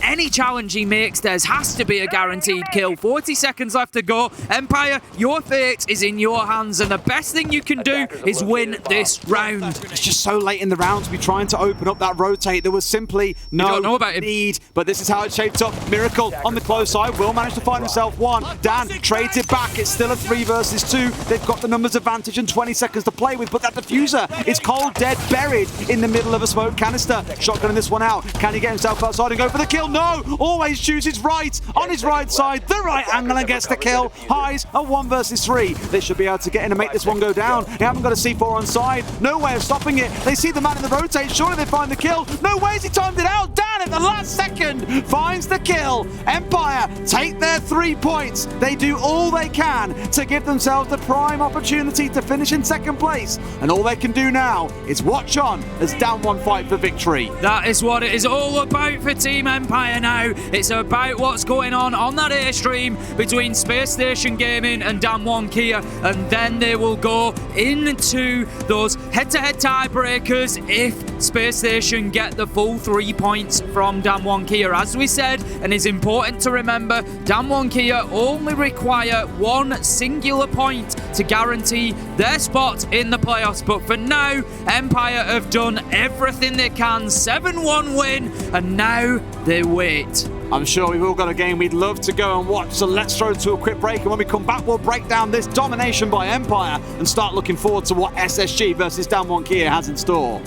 Any challenge he makes, there has to be a guaranteed kill. 40 seconds left to go. Empire, your fate is in your hands, and the best thing you can do is win this round. It's just so late in the round to be trying to open up that rotate. There was simply no need, but this is how it shaped up. Miracle on the close side will manage to find himself one. Dan trades it back. It's still a 3 versus 2. They've got the numbers advantage and 20 seconds to play with, but that diffuser is cold dead, buried in the middle of a smoke canister. Shotgunning this one out. Can he get himself outside and go for the kill? No! Always chooses right on his right side, the right angle, and gets the kill. Highs a 1 versus 3. They should be able to get in and make this one go down. They haven't got a C4 on side. No way of stopping it. They see the man in the rotate. Surely they find the kill. No way has he timed it out. Dan at the last second finds the kill. Empire take their 3 points. They do all they can to give themselves the prime opportunity to finish in second place. And all they can do now is watch on as Damwon fight for victory. That is what it is all about for Team Empire now. It's about what's going on that Airstream between Space Station Gaming and Damwon Kia, and then they will go into those head-to-head tiebreakers if Space Station get the full 3 points from Damwon Kia. As we said, and it's important to remember, Damwon Kia only require 1 singular point to guarantee their spot in the playoffs. But for now, Empire have done everything they can. 7-1 win, and now they wait. I'm sure we've all got a game we'd love to go and watch, so let's throw to a quick break, and when we come back we'll break down this domination by Empire and start looking forward to what SSG versus Damwon Kia has in store.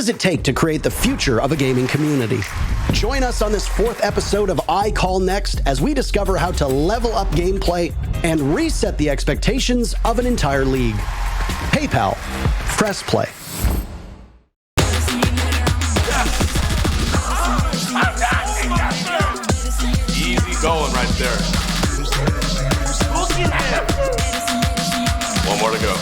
does it take to create the future of a gaming community? Join us on this 4th episode of I Call Next as we discover how to level up gameplay and reset the expectations of an entire league. PayPal. Press play. Easy going right there. One more to go.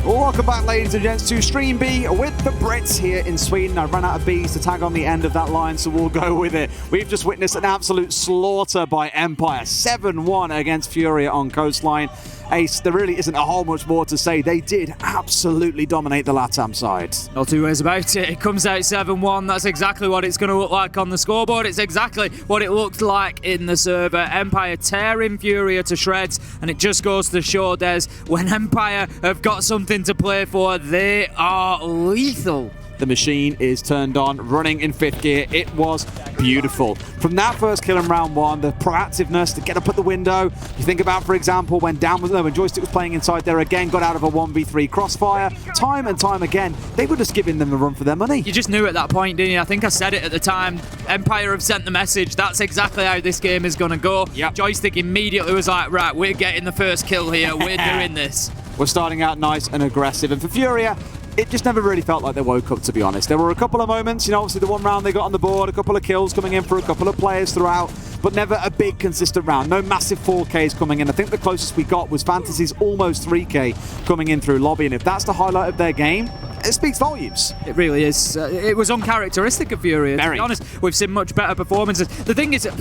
Welcome back, ladies and gents, to Stream B with the Brits here in Sweden. I ran out of Bs to tag on the end of that line, so we'll go with it. We've just witnessed an absolute slaughter by Empire, 7-1 against Furia on Coastline. Ace, there really isn't a whole much more to say. They did absolutely dominate the LATAM side. Not two ways about it. It comes out 7-1. That's exactly what it's going to look like on the scoreboard. It's exactly what it looked like in the server. Empire tearing Furia to shreds, and it just goes to show, Des, when Empire have got something to play for, they are lethal. The machine is turned on, running in 5th gear. It was beautiful. From that first kill in round 1, the proactiveness to get up at the window. You think about, for example, when Joystick was playing inside there again, got out of a 1v3 crossfire. Time and time again, they were just giving them the run for their money. You just knew at that point, didn't you? I think I said it at the time. Empire have sent the message. That's exactly how this game is going to go. Yep. Joystick immediately was like, right, we're getting the first kill here. We're doing this. We're starting out nice and aggressive. And for Furia, it just never really felt like they woke up, to be honest. There were a couple of moments, obviously the one round they got on the board, a couple of kills coming in for a couple of players throughout, but never a big consistent round. No massive 4Ks coming in. I think the closest we got was Fantasy's almost 3K coming in through lobby, and if that's the highlight of their game, it speaks volumes. It really is. It was uncharacteristic of Furia, to be honest. We've seen much better performances. The thing is, it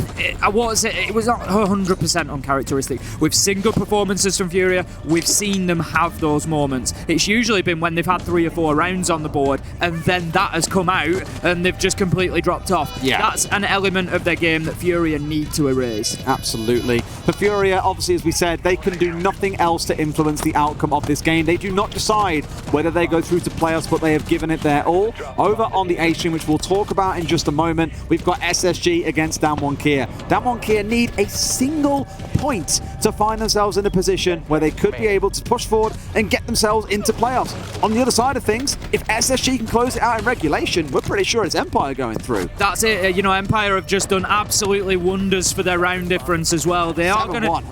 was not 100% uncharacteristic. We've seen good performances from Furia. We've seen them have those moments. It's usually been when they've had 3 or 4 rounds on the board, and then that has come out, and they've just completely dropped off. Yeah. That's an element of their game that Furia need to erase. Absolutely. For Furia, obviously, as we said, they can do nothing else to influence the outcome of this game. They do not decide whether they go through to playoffs, but they have given it their all. Over on the A stream, which we'll talk about in just a moment, we've got SSG against Damwon Kia. Damwon Kia need a single point to find themselves in a position where they could be able to push forward and get themselves into playoffs. On the other side of things, if SSG can close it out in regulation, we're pretty sure it's Empire going through. That's it. Empire have just done absolutely wonders for their round difference as well. They are going to...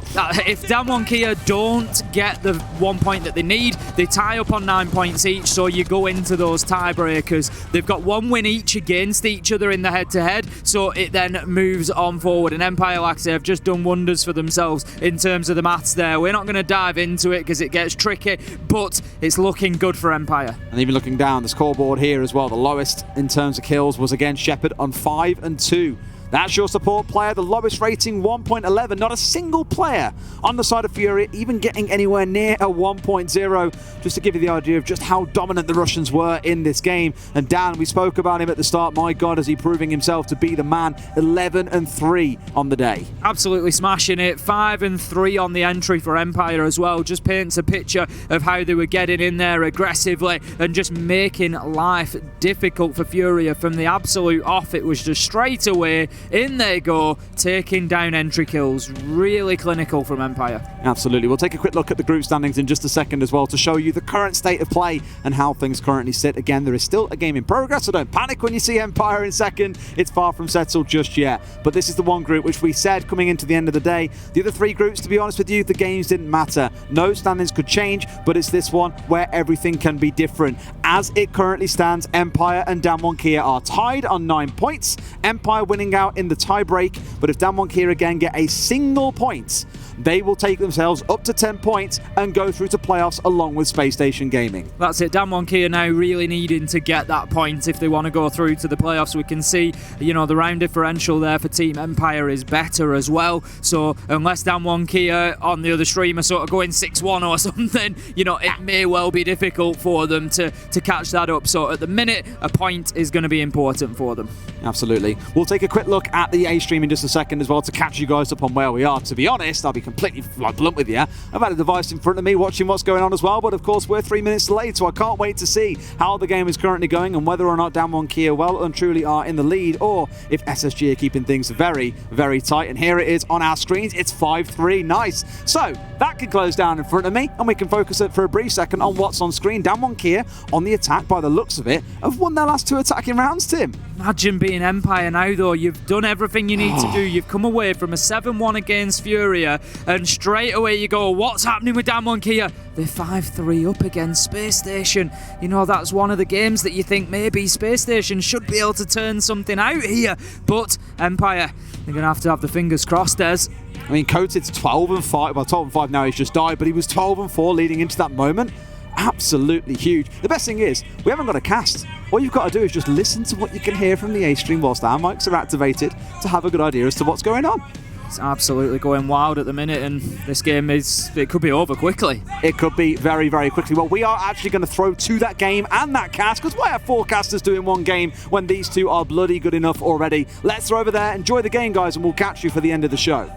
If Damwon Kia don't get the 1 point that they need, they tie up on 9 points each, so you go into those tiebreakers. They've got 1 win each against each other in the head-to-head, so it then moves on forward. And Empire, like I say, have just done wonders for themselves in terms of the maths there. We're not going to dive into it because it gets tricky, but it's looking good for Empire. And even looking down the scoreboard here as well, the lowest in terms of kills was again Shepard on 5 and 2. That's your support player, the lowest rating, 1.11. Not a single player on the side of Furia even getting anywhere near a 1.0, just to give you the idea of just how dominant the Russians were in this game. And Dan, we spoke about him at the start. My God, is he proving himself to be the man. 11 and 3 on the day. Absolutely smashing it. 5 and 3 on the entry for Empire as well. Just paints a picture of how they were getting in there aggressively and just making life difficult for Furia from the absolute off. It was just straight away In they go, taking down entry kills. Really clinical from Empire. Absolutely. We'll take a quick look at the group standings in just a second as well to show you the current state of play and how things currently sit. Again, there is still a game in progress, so don't panic when you see Empire in second. It's far from settled just yet. But this is the one group which we said coming into the end of the day. The other three groups, to be honest with you, the games didn't matter. No standings could change, but it's this one where everything can be different. As it currently stands, Empire and Damwon Kia are tied on 9 points. Empire winning out in the tie-break, but if Damwon Kia again get a single point, they will take themselves up to 10 points and go through to playoffs along with Space Station Gaming. That's it. Damwon Kia now really needing to get that point if they want to go through to the playoffs. We can see, the round differential there for Team Empire is better as well. So unless Damwon Kia on the other stream are sort of going 6-1 or something, it may well be difficult for them to catch that up. So at the minute, a point is going to be important for them. Absolutely. We'll take a quick look at the A stream in just a second as well to catch you guys up on where we are. To be honest, I'll be completely blunt with you. I've had a device in front of me watching what's going on as well, but of course we're 3 minutes delayed, so I can't wait to see how the game is currently going and whether or not Damwon Kia well and truly are in the lead, or if SSG are keeping things very, very tight. And here it is on our screens. It's 5-3. Nice. So that can close down in front of me, and we can focus it for a brief second on what's on screen. Damwon Kia on the attack, by the looks of it, have won their last 2 attacking rounds, Tim. Imagine being Empire now, though. You've done everything you need to do. You've come away from a 7-1 against Furia, and straight away you go, what's happening with Damwon Kia? They're 5-3 up against Space Station. That's one of the games that you think maybe Space Station should be able to turn something out here. But Empire, they're going to have the fingers crossed, Des. I mean, Coated's 12-5. Well, 12-5 now, he's just died, but he was 12-4 leading into that moment. Absolutely huge. The best thing is, we haven't got a cast. All you've got to do is just listen to what you can hear from the A stream whilst our mics are activated to have a good idea as to what's going on. It's absolutely going wild at the minute, and this game it could be over quickly. It could be very, very quickly. Well, we are actually going to throw to that game and that cast, because why are 4 casters doing one game when these 2 are bloody good enough already? Let's throw over there, enjoy the game, guys, and we'll catch you for the end of the show.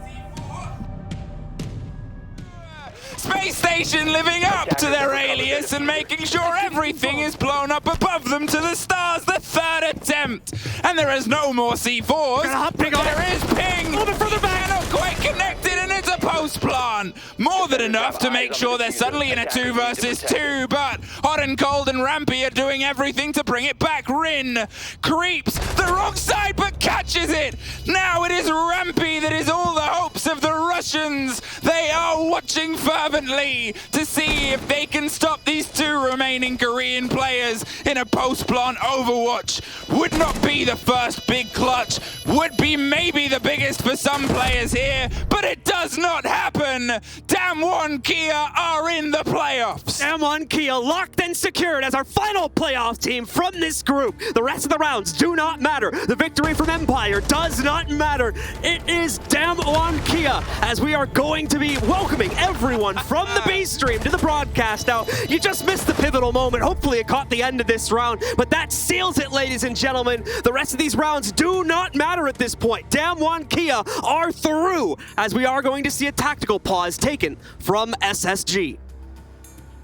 Space Station living up to their alias and making sure everything is blown up above them to the stars. The 3rd attempt. And there is no more C4s. But there is ping. A little bit further back. Not quite connected, and it's a post plant. More than enough to make sure they're suddenly in a 2 versus 2. But Hot and Cold and Rampy are doing everything to bring it back. Rin creeps the wrong side but catches it. Now it is Rampy that is all the hopes of the Russians. They are watching fervently to see if they can stop these 2 remaining Korean players in a post-plant Overwatch. Would not be the first big clutch, would be maybe the biggest for some players here, but it does not happen. Damwon Kia are in the playoffs. Damwon Kia locked and secured as our final playoff team from this group. The rest of the rounds do not matter. The victory from Empire does not matter. It is Damwon Kia, as we are going to be welcoming everyone from the B stream to the broadcast. Now, you just missed the pivotal moment. Hopefully it caught the end of this round, but that seals it, ladies and gentlemen. The rest of these rounds do not matter at this point. Damwon Kia are through, as we are going to see a tactical pause taken from SSG.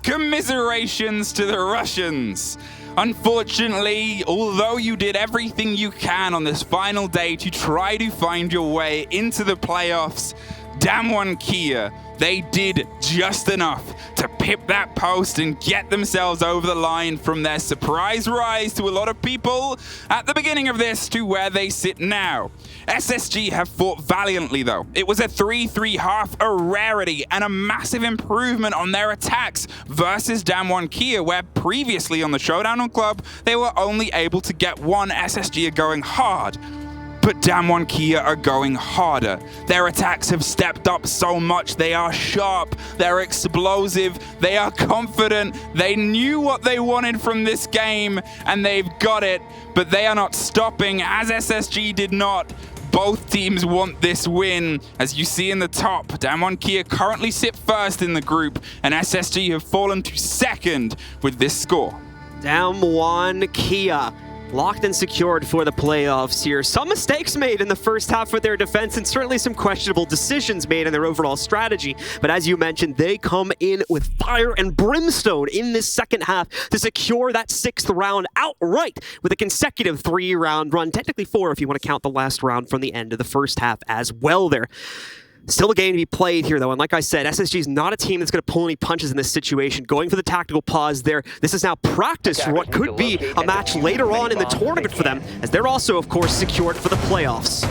Commiserations to the Russians. Unfortunately, although you did everything you can on this final day to try to find your way into the playoffs, Damwon Kia, they did just enough to pip that post and get themselves over the line from their surprise rise to a lot of people at the beginning of this to where they sit now. SSG have fought valiantly though. It was a 3-3 half, a rarity, and a massive improvement on their attacks versus Damwon Kia, where previously on the Showdown Club, they were only able to get one. SSG are going hard. But Damwon Kia are going harder. Their attacks have stepped up so much. They are sharp, they're explosive, they are confident. They knew what they wanted from this game, and they've got it. But they are not stopping, as SSG did not. Both teams want this win. As you see in the top, Damwon Kia currently sit first in the group, and SSG have fallen to second with this score. Damwon Kia locked and secured for the playoffs here. Some mistakes made in the first half of their defense and certainly some questionable decisions made in their overall strategy. But as you mentioned, they come in with fire and brimstone in this second half to secure that 6th round outright with a consecutive 3-round run. Technically 4 if you want to count the last round from the end of the first half as well there. Still a game to be played here, though, and like I said, SSG is not a team that's going to pull any punches in this situation. Going for the tactical pause there. This is now practice for what could be a match later on in the tournament for them, as they're also, of course, secured for the playoffs.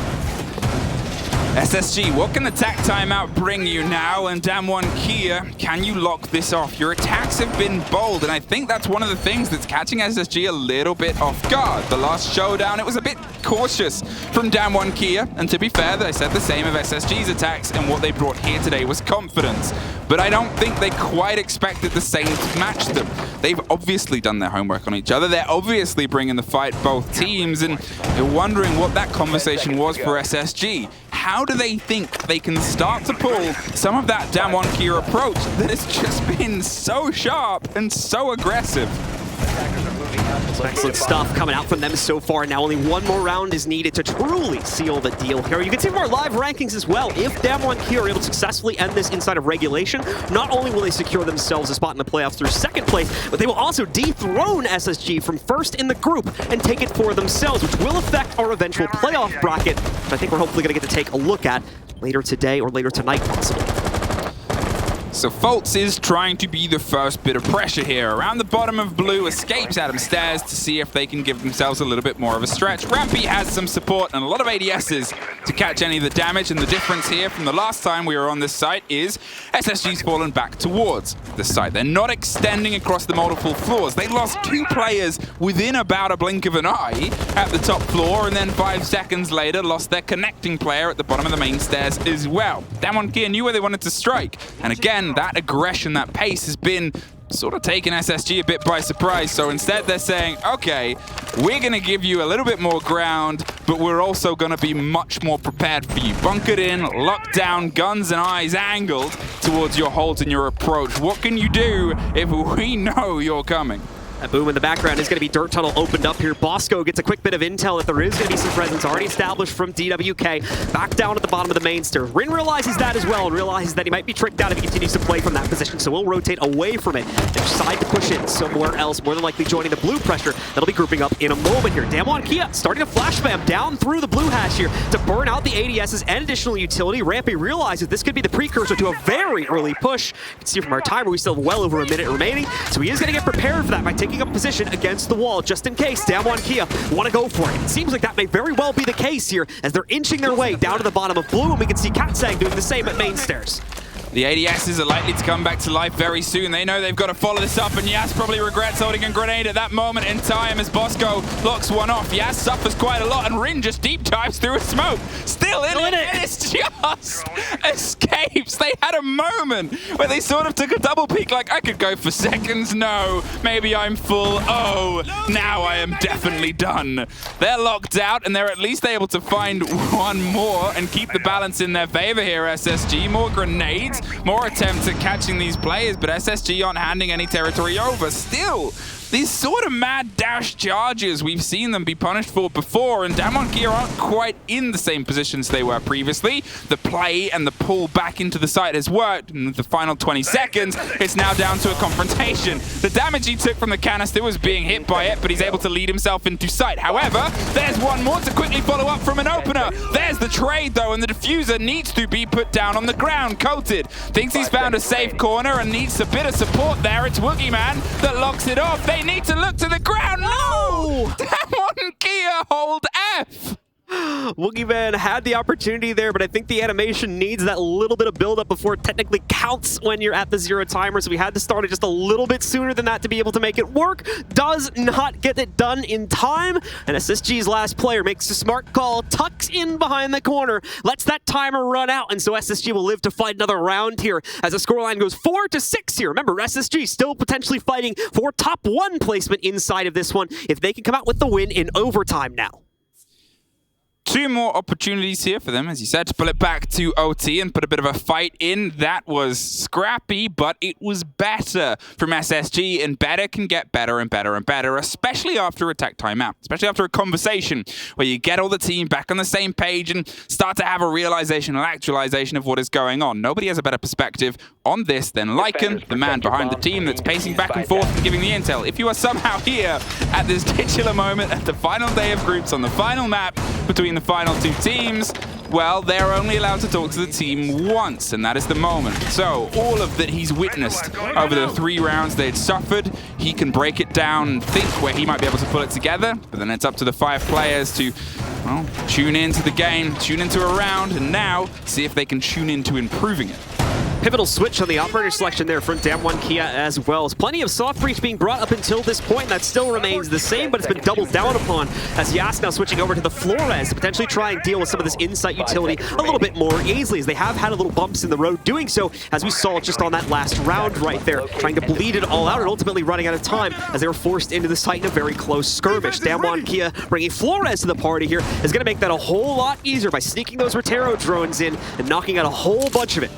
SSG, what can the attack timeout bring you now? And Damwon Kia, can you lock this off? Your attacks have been bold, and I think that's one of the things that's catching SSG a little bit off guard. The last showdown, it was a bit cautious from Damwon Kia, and to be fair, they said the same of SSG's attacks, and what they brought here today was confidence. But I don't think they quite expected the same to match them. They've obviously done their homework on each other. They're obviously bringing the fight both teams, and you're wondering what that conversation was for SSG. How do they think they can start to pull some of that Damwon Kia approach that has just been so sharp and so aggressive? Excellent stuff coming out from them so far. Now only one more round is needed to truly seal the deal here. You can see more live rankings as well. If Damwon Kia are able to successfully end this inside of regulation, not only will they secure themselves a spot in the playoffs through 2nd place, but they will also dethrone SSG from 1st in the group and take it for themselves, which will affect our eventual playoff bracket, which I think we're hopefully going to get to take a look at later today or later tonight possibly. So Fultz is trying to be the first bit of pressure here. Around the bottom of blue, escapes Adam Stairs to see if they can give themselves a little bit more of a stretch. Rampy has some support and a lot of ADSs to catch any of the damage, and the difference here from the last time we were on this site is SSG's fallen back towards the site. They're not extending across the multiple floors. They lost 2 players within about a blink of an eye at the top floor, and then 5 seconds later lost their connecting player at the bottom of the main stairs as well. Damwon Kia knew where they wanted to strike, and again, that aggression, that pace has been sort of taking SSG a bit by surprise. So instead they're saying, okay, we're going to give you a little bit more ground, but we're also going to be much more prepared for you. Bunkered in, locked down, guns and eyes angled towards your holds and your approach. What can you do if we know you're coming? That boom in the background is going to be Dirt Tunnel opened up here. Bosco gets a quick bit of intel that there is going to be some presence already established from DWK. Back down at the bottom of the main stair. Rin realizes that as well and realizes that he might be tricked out if he continues to play from that position. So we'll rotate away from it and decide to push in somewhere else, more than likely joining the blue pressure. That'll be grouping up in a moment here. Damwon Kia starting to flash spam down through the blue hash here to burn out the ADSs and additional utility. Rampy realizes this could be the precursor to a very early push. You can see from our timer we still have well over a minute remaining. So he is going to get prepared for that by taking up position against the wall, just in case Damwon Kia want to go for it. It seems like that may very well be the case here as they're inching their way down to the bottom of blue, and we can see Katsang doing the same at main stairs. The ADSs are likely to come back to life very soon. They know they've got to follow this up, and Yas probably regrets holding a grenade at that moment in time as Bosco locks one off. Yas suffers quite a lot, and Rin just deep dives through a smoke. Still in it, and it's just escapes. They had a moment where they sort of took a double peek, like, I could go for seconds. No, maybe I'm full. Oh, now I am definitely done. They're locked out, and they're at least able to find one more and keep the balance in their favor here, SSG. More grenades. More attempts at catching these players, but SSG aren't handing any territory over. Still, these sort of mad dash charges, we've seen them be punished for before, and Damwon Kia aren't quite in the same positions they were previously. The play and the pull back into the site has worked, and with the final 20 seconds, it's now down to a confrontation. The damage he took from the canister was being hit by it, but he's able to lead himself into sight. However, there's one more to quickly follow up from an opener. There's the trade, though, and the diffuser needs to be put down on the ground. Coated thinks he's found a safe corner and needs a bit of support there. It's Woogie Man that locks it off. They need to look to the ground. No! Damwon Kia hold F. Woogie Man had the opportunity there, but I think the animation needs that little bit of build-up before it technically counts when you're at the 0 timer, so we had to start it just a little bit sooner than that to be able to make it work. Does not get it done in time, and SSG's last player makes a smart call, tucks in behind the corner, lets that timer run out, and so SSG will live to fight another round here as the scoreline goes 4-6 here. Remember, SSG still potentially fighting for top 1 placement inside of this one if they can come out with the win in overtime now. 2 more opportunities here for them, as you said, to pull it back to OT and put a bit of a fight in. That was scrappy, but it was better from SSG, and better can get better and better and better, especially after a tech timeout, especially after a conversation where you get all the team back on the same page and start to have a realization and actualization of what is going on. Nobody has a better perspective on this than Lycan, the man behind the team that's pacing back and forth and giving the intel. If you are somehow here at this titular moment at the final day of groups on the final map between the final 2 teams, well, they're only allowed to talk to the team once, and that is the moment. So all of that he's witnessed over the 3 rounds they'd suffered, he can break it down and think where he might be able to pull it together, but then it's up to the 5 players to, well, tune into the game, tune into a round, and now see if they can tune into improving it. Pivotal switch on the operator selection there from Damwon Kia as well. There's plenty of soft breach being brought up until this point. That still remains the same, but it's been doubled down upon as Yas now switching over to the Flores to potentially try and deal with some of this insight utility a little bit more easily, as they have had a little bumps in the road doing so, as we saw just on that last round right there, trying to bleed it all out and ultimately running out of time as they were forced into this fight in a very close skirmish. Damwon Kia bringing Flores to the party here is going to make that a whole lot easier by sneaking those Rotero drones in and knocking out a whole bunch of it.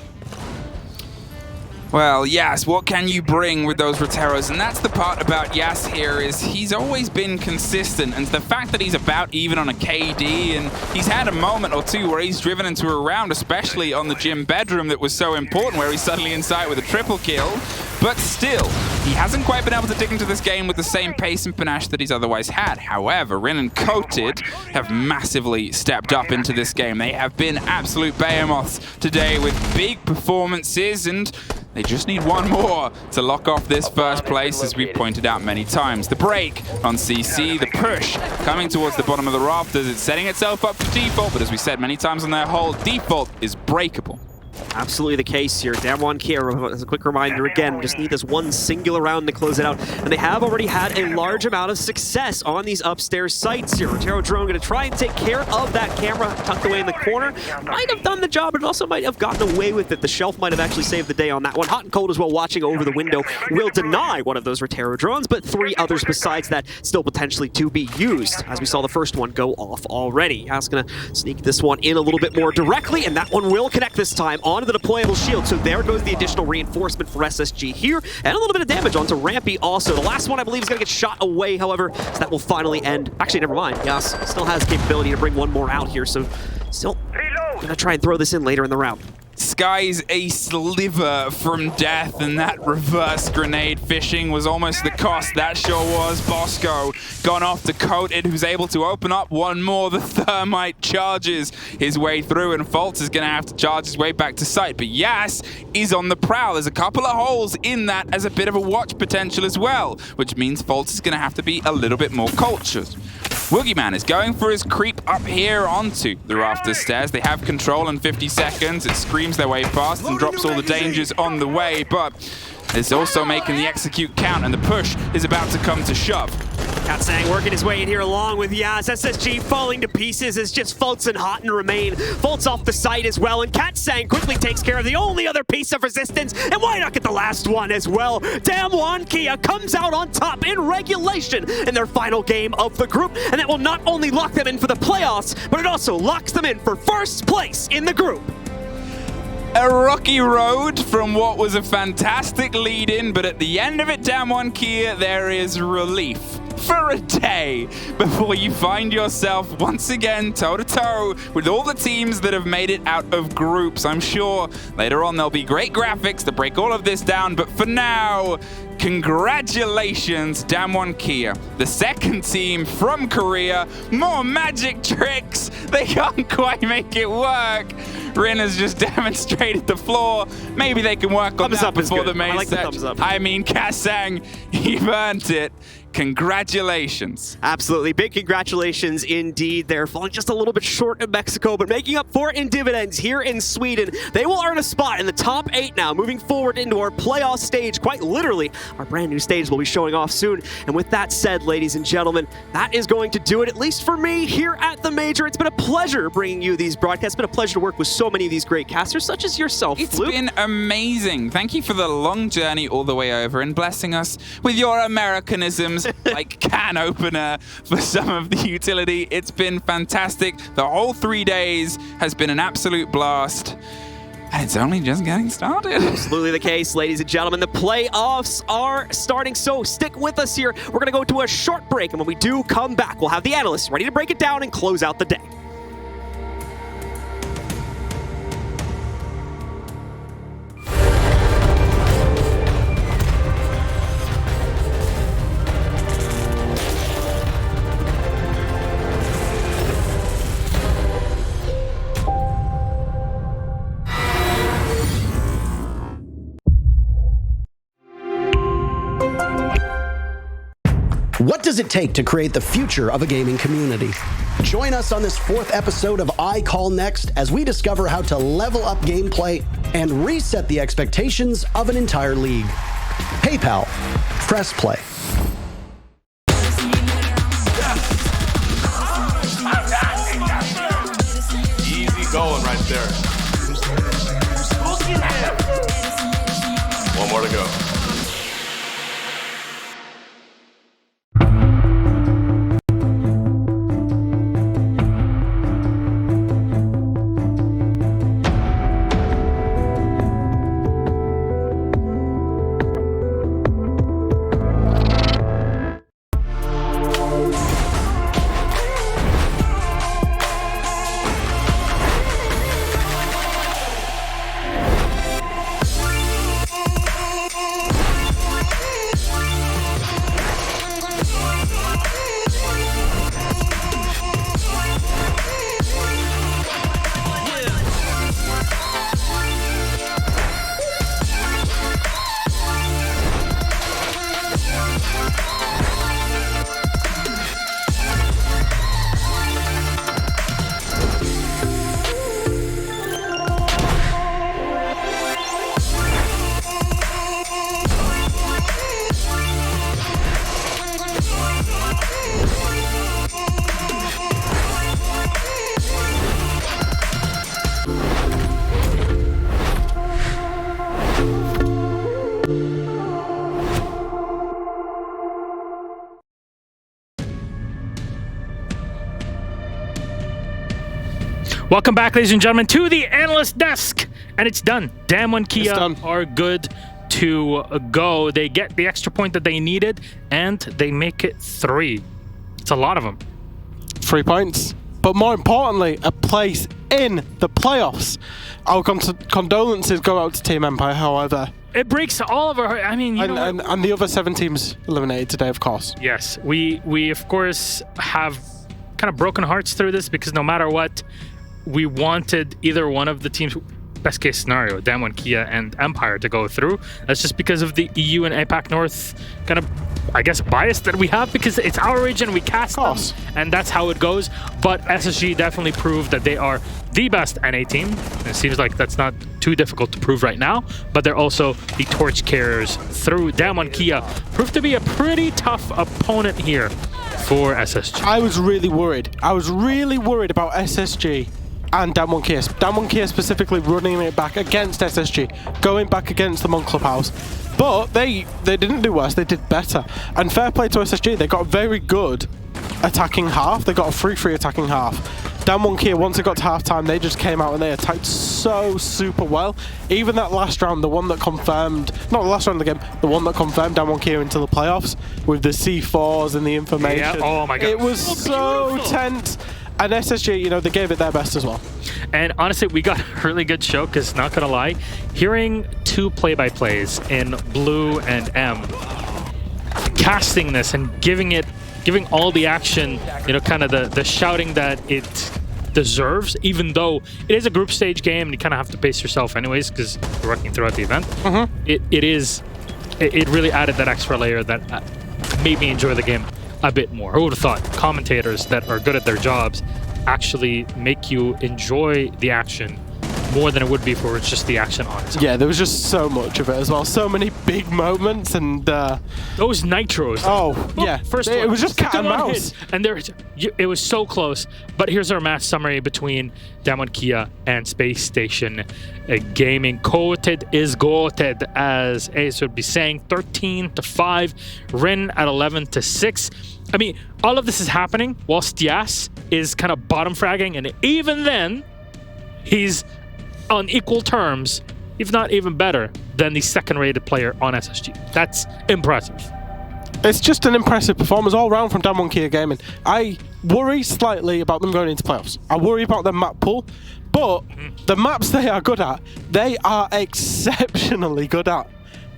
Well, Yas, what can you bring with those Roteros? And that's the part about Yas here, is he's always been consistent. And the fact that he's about even on a KD, and he's had a moment or 2 where he's driven into a round, especially on the gym bedroom that was so important, where he's suddenly in sight with a triple kill. But still, he hasn't quite been able to dig into this game with the same pace and panache that he's otherwise had. However, Rin and Coated have massively stepped up into this game. They have been absolute behemoths today with big performances, and they just need 1 more to lock off this first place, as we've pointed out many times. The break on CC, the push coming towards the bottom of the rafters. It's setting itself up for default, but as we said many times on their whole, default is breakable. Absolutely the case here. Damwon Kia, as a quick reminder again, just need this 1 singular round to close it out. And they have already had a large amount of success on these upstairs sites here. Rotero drone going to try and take care of that camera tucked away in the corner. Might have done the job, but it also might have gotten away with it. The shelf might have actually saved the day on that one. Hot and Cold as well, watching over the window, will deny one of those Rotero drones, but 3 others besides that still potentially to be used, as we saw the first one go off already. Yas going to sneak this one in a little bit more directly, and that one will connect this time onto the deployable shield. So there goes the additional reinforcement for SSG here, and a little bit of damage onto Rampy also. The last one, I believe, is going to get shot away, however, so that will finally end. Actually, never mind. Yas still has capability to bring 1 more out here, so still going to try and throw this in later in the round. Sky's a sliver from death, and that reverse grenade fishing was almost the cost. That sure was. Bosco gone off to Coated, who's able to open up 1 more. The thermite charges his way through, and Fultz is going to have to charge his way back to site. But Yas is on the prowl. There's a couple of holes in that as a bit of a watch potential as well, which means Fultz is going to have to be a little bit more cautious. Woogieman is going for his creep up here onto the rafters stairs. They have control in 50 seconds. It screams their way past and drops all the dangers on the way, but it's also making the execute count, and the push is about to come to shove. Katsang working his way in here along with Yas. SSG falling to pieces as just Fultz and Houghton remain. Fultz off the site as well, and Katsang quickly takes care of the only other piece of resistance, and why not get the last one as well? Damwon Kia comes out on top in regulation in their final game of the group, and that will not only lock them in for the playoffs, but it also locks them in for first place in the group. A rocky road from what was a fantastic lead-in, but at the end of it, Damwon Kia, there is relief for a day before you find yourself once again toe-to-toe with all the teams that have made it out of groups. I'm sure later on there'll be great graphics to break all of this down, but for now, congratulations, Damwon Kia, the 2nd team from Korea. More magic tricks. They can't quite make it work. Rin has just demonstrated the floor. Maybe they can work on that before the main set. I mean, Katsang, you've earned it. Congratulations. Absolutely. Big congratulations indeed. They're falling just a little bit short in Mexico, but making up for it in dividends here in Sweden. They will earn a spot in the top 8 now, moving forward into our playoff stage. Quite literally, our brand new stage will be showing off soon. And with that said, ladies and gentlemen, that is going to do it, at least for me, here at the Major. It's been a pleasure bringing you these broadcasts. It's been a pleasure to work with so many of these great casters, such as yourself, It's Luke. been amazing. Thank you for the long journey all the way over and blessing us with your Americanisms, like can opener for some of the utility. It's been fantastic. The whole 3 days has been an absolute blast. And it's only just getting started. Absolutely the case, ladies and gentlemen. The playoffs are starting, so stick with us here. We're going to go to a short break, and when we do come back, we'll have the analysts ready to break it down and close out the day. What does it take to create the future of a gaming community? Join us on this 4th episode of I Call Next as we discover how to level up gameplay and reset the expectations of an entire league. PayPal, press play. Easy going right there. One more to go. Welcome back, ladies and gentlemen, to the analyst desk, and it's done. Damwon Kia are good to go. They get the extra point that they needed, and they make it 3. It's a lot of them. 3 points, but more importantly, a place in the playoffs. Our condolences go out to Team Empire, however. It breaks all of our... I mean, and the other 7 teams eliminated today, of course. Yes, we of course have kind of broken hearts through this because no matter what, we wanted either one of the teams, best case scenario, Damwon, Kia, and Empire to go through. That's just because of the EU and APAC North kind of, I guess, bias that we have because it's our region, we cast them, and that's how it goes. But SSG definitely proved that they are the best NA team. And it seems like that's not too difficult to prove right now, but they're also the torch carriers through. Damwon Kia proved to be a pretty tough opponent here for SSG. I was really worried. I was really worried about SSG and Damwon Kia. Damwon Kia specifically running it back against SSG, going back against them on Clubhouse. But they didn't do worse, they did better. And fair play to SSG, they got a very good attacking half. They got a 3-3 attacking half. Damwon Kia, once it got to halftime, they just came out and they attacked so super well. Even that last round, the one that confirmed, not the last round of the game, the one that confirmed Damwon Kia into the playoffs with the C4s and the information. Yeah. Oh my god. It was so tense. And SSG, you know, they gave it their best as well. And honestly, we got a really good show because, not gonna lie, hearing 2 play-by-plays in Blue and M, casting this and giving all the action, you know, kind of the shouting that it deserves, even though it is a group stage game and you kind of have to pace yourself anyways because you're working throughout the event. It really added that extra layer that made me enjoy the game a bit more. Who would have thought commentators that are good at their jobs actually make you enjoy the action more than it would be if it was just the action on its own. Yeah, there was just so much of it as well. So many big moments and... Those nitros. yeah. First it one, was just cat and one mouse. hit, and it was so close. But here's our match summary between Damwon Kia and Space Station Gaming. Coated is goated, as Ace would be saying. 13-5. Rin at 11-6. I mean, all of this is happening while Stias is kind of bottom fragging, and even then, he's on equal terms, if not even better, than the second-rated player on SSG. That's impressive. It's just an impressive performance all round from Damwon Kia Gaming. I worry slightly about them going into playoffs. I worry about their map pool, but the maps they are good at, they are exceptionally good at.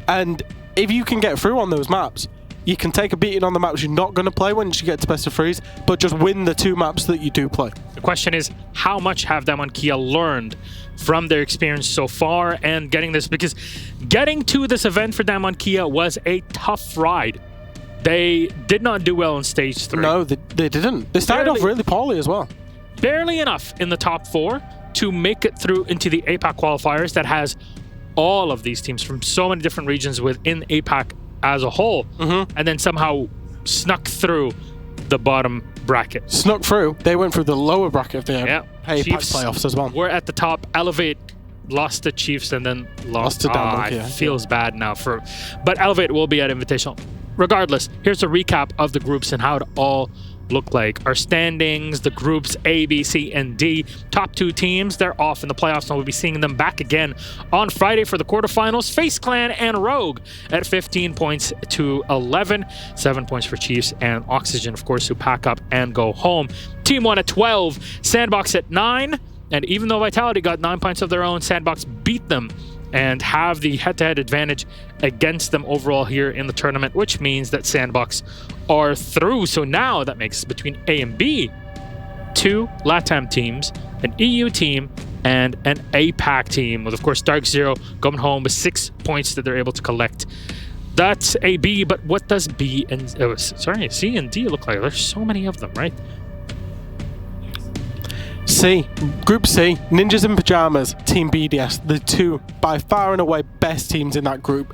And if you can get through on those maps, you can take a beating on the maps you're not going to play once you get to best of threes, but just win the 2 maps that you do play. The question is, how much have Damwon Kia learned from their experience so far and getting this? Because getting to this event for Damwon Kia was a tough ride. They did not do well in stage 3. No, they didn't. They started off really poorly as well. Barely enough in the top 4 to make it through into the APAC qualifiers that has all of these teams from so many different regions within APAC as a whole, and then somehow snuck through the bottom bracket. Snuck through? They went through the lower bracket of the APAC Chiefs playoffs as well. We're at the top. Elevate lost to Chiefs and then lost to Damwon Kia. It feels bad now but Elevate will be at Invitational. Regardless, here's a recap of the groups and how it all look like. Our standings, the groups A, B, C, and D. Top 2 teams, they're off in the playoffs, and we'll be seeing them back again on Friday for the quarterfinals. Face Clan and Rogue at 15 points to 11. 7 points for Chiefs and Oxygen, of course, who pack up and go home. Team 1 at 12. Sandbox at 9. And even though Vitality got 9 points of their own, Sandbox beat them and have the head-to-head advantage against them overall here in the tournament, which means that Sandbox are through. So now that makes between A and B 2 LATAM teams, an EU team, and an APAC team, with, of course, Dark Zero coming home with 6 points that they're able to collect. That's a B, but what does B and C and D look like? There's so many of them, right? C, Group C, Ninjas in Pajamas, Team BDS, the 2 by far and away best teams in that group.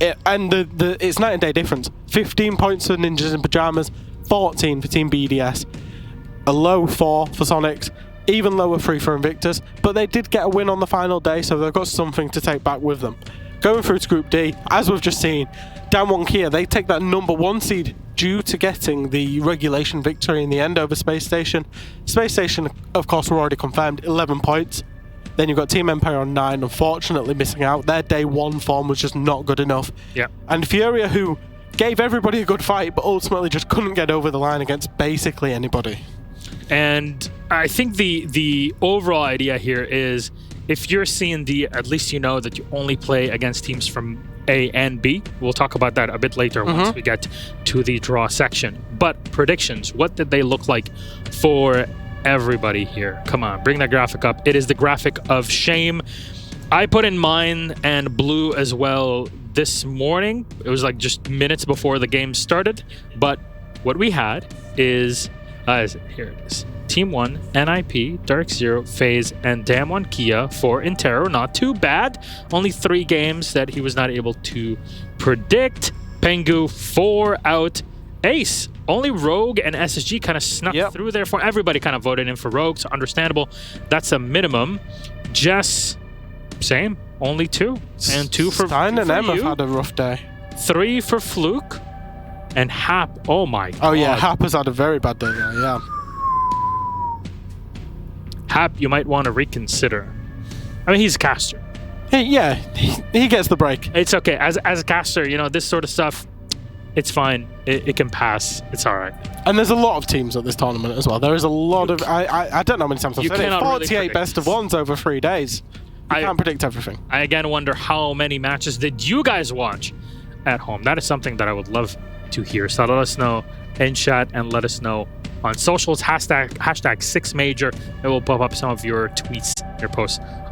It's night and day difference. 15 points for Ninjas in Pajamas, 14 for Team BDS, a low 4 for Sonics, even lower 3 for Invictus, but they did get a win on the final day, so they've got something to take back with them. Going through to Group D, as we've just seen, Damwon Kia, they take that number 1 seed due to getting the regulation victory in the end over Space Station. Space Station, of course, were already confirmed, 11 points. Then you've got Team Empire on 9, unfortunately missing out. Their day 1 form was just not good enough. Yeah. And Furia, who gave everybody a good fight, but ultimately just couldn't get over the line against basically anybody. And I think the overall idea here is, if you're C&D, at least you know that you only play against teams from A and B. We'll talk about that a bit later once we get to the draw section. But predictions, what did they look like for everybody here? Come on, bring that graphic up. It is the graphic of shame. I put in mine and blue as well this morning. It was like just minutes before the game started. But what we had is, here it is. Team 1, NIP, Dark Zero, FaZe, and Damwon Kia for Intero. Not too bad. Only 3 games that he was not able to predict. Pengu 4 out. Ace, only Rogue and SSG kind of snuck through there. For everybody kind of voted in for Rogue, so understandable. That's a minimum. Jess, same. Only 2. And 2 for Stein and Emma you. have had a rough day. 3 for Fluke. And Hap, oh my god. Oh yeah, Hap has had a very bad day there, yeah. Hap, you might want to reconsider. I mean, he's a caster. He gets the break. It's okay. As a caster, you know, this sort of stuff, it's fine. It can pass. It's all right. And there's a lot of teams at this tournament as well. There is a lot of... I don't know how many times I've said it. 48 really best of ones over 3 days. You can't predict everything. I again wonder how many matches did you guys watch at home? That is something that I would love to hear. So let us know in chat and let us know on socials. Hashtag 6major. It will pop up some of your tweets, your posts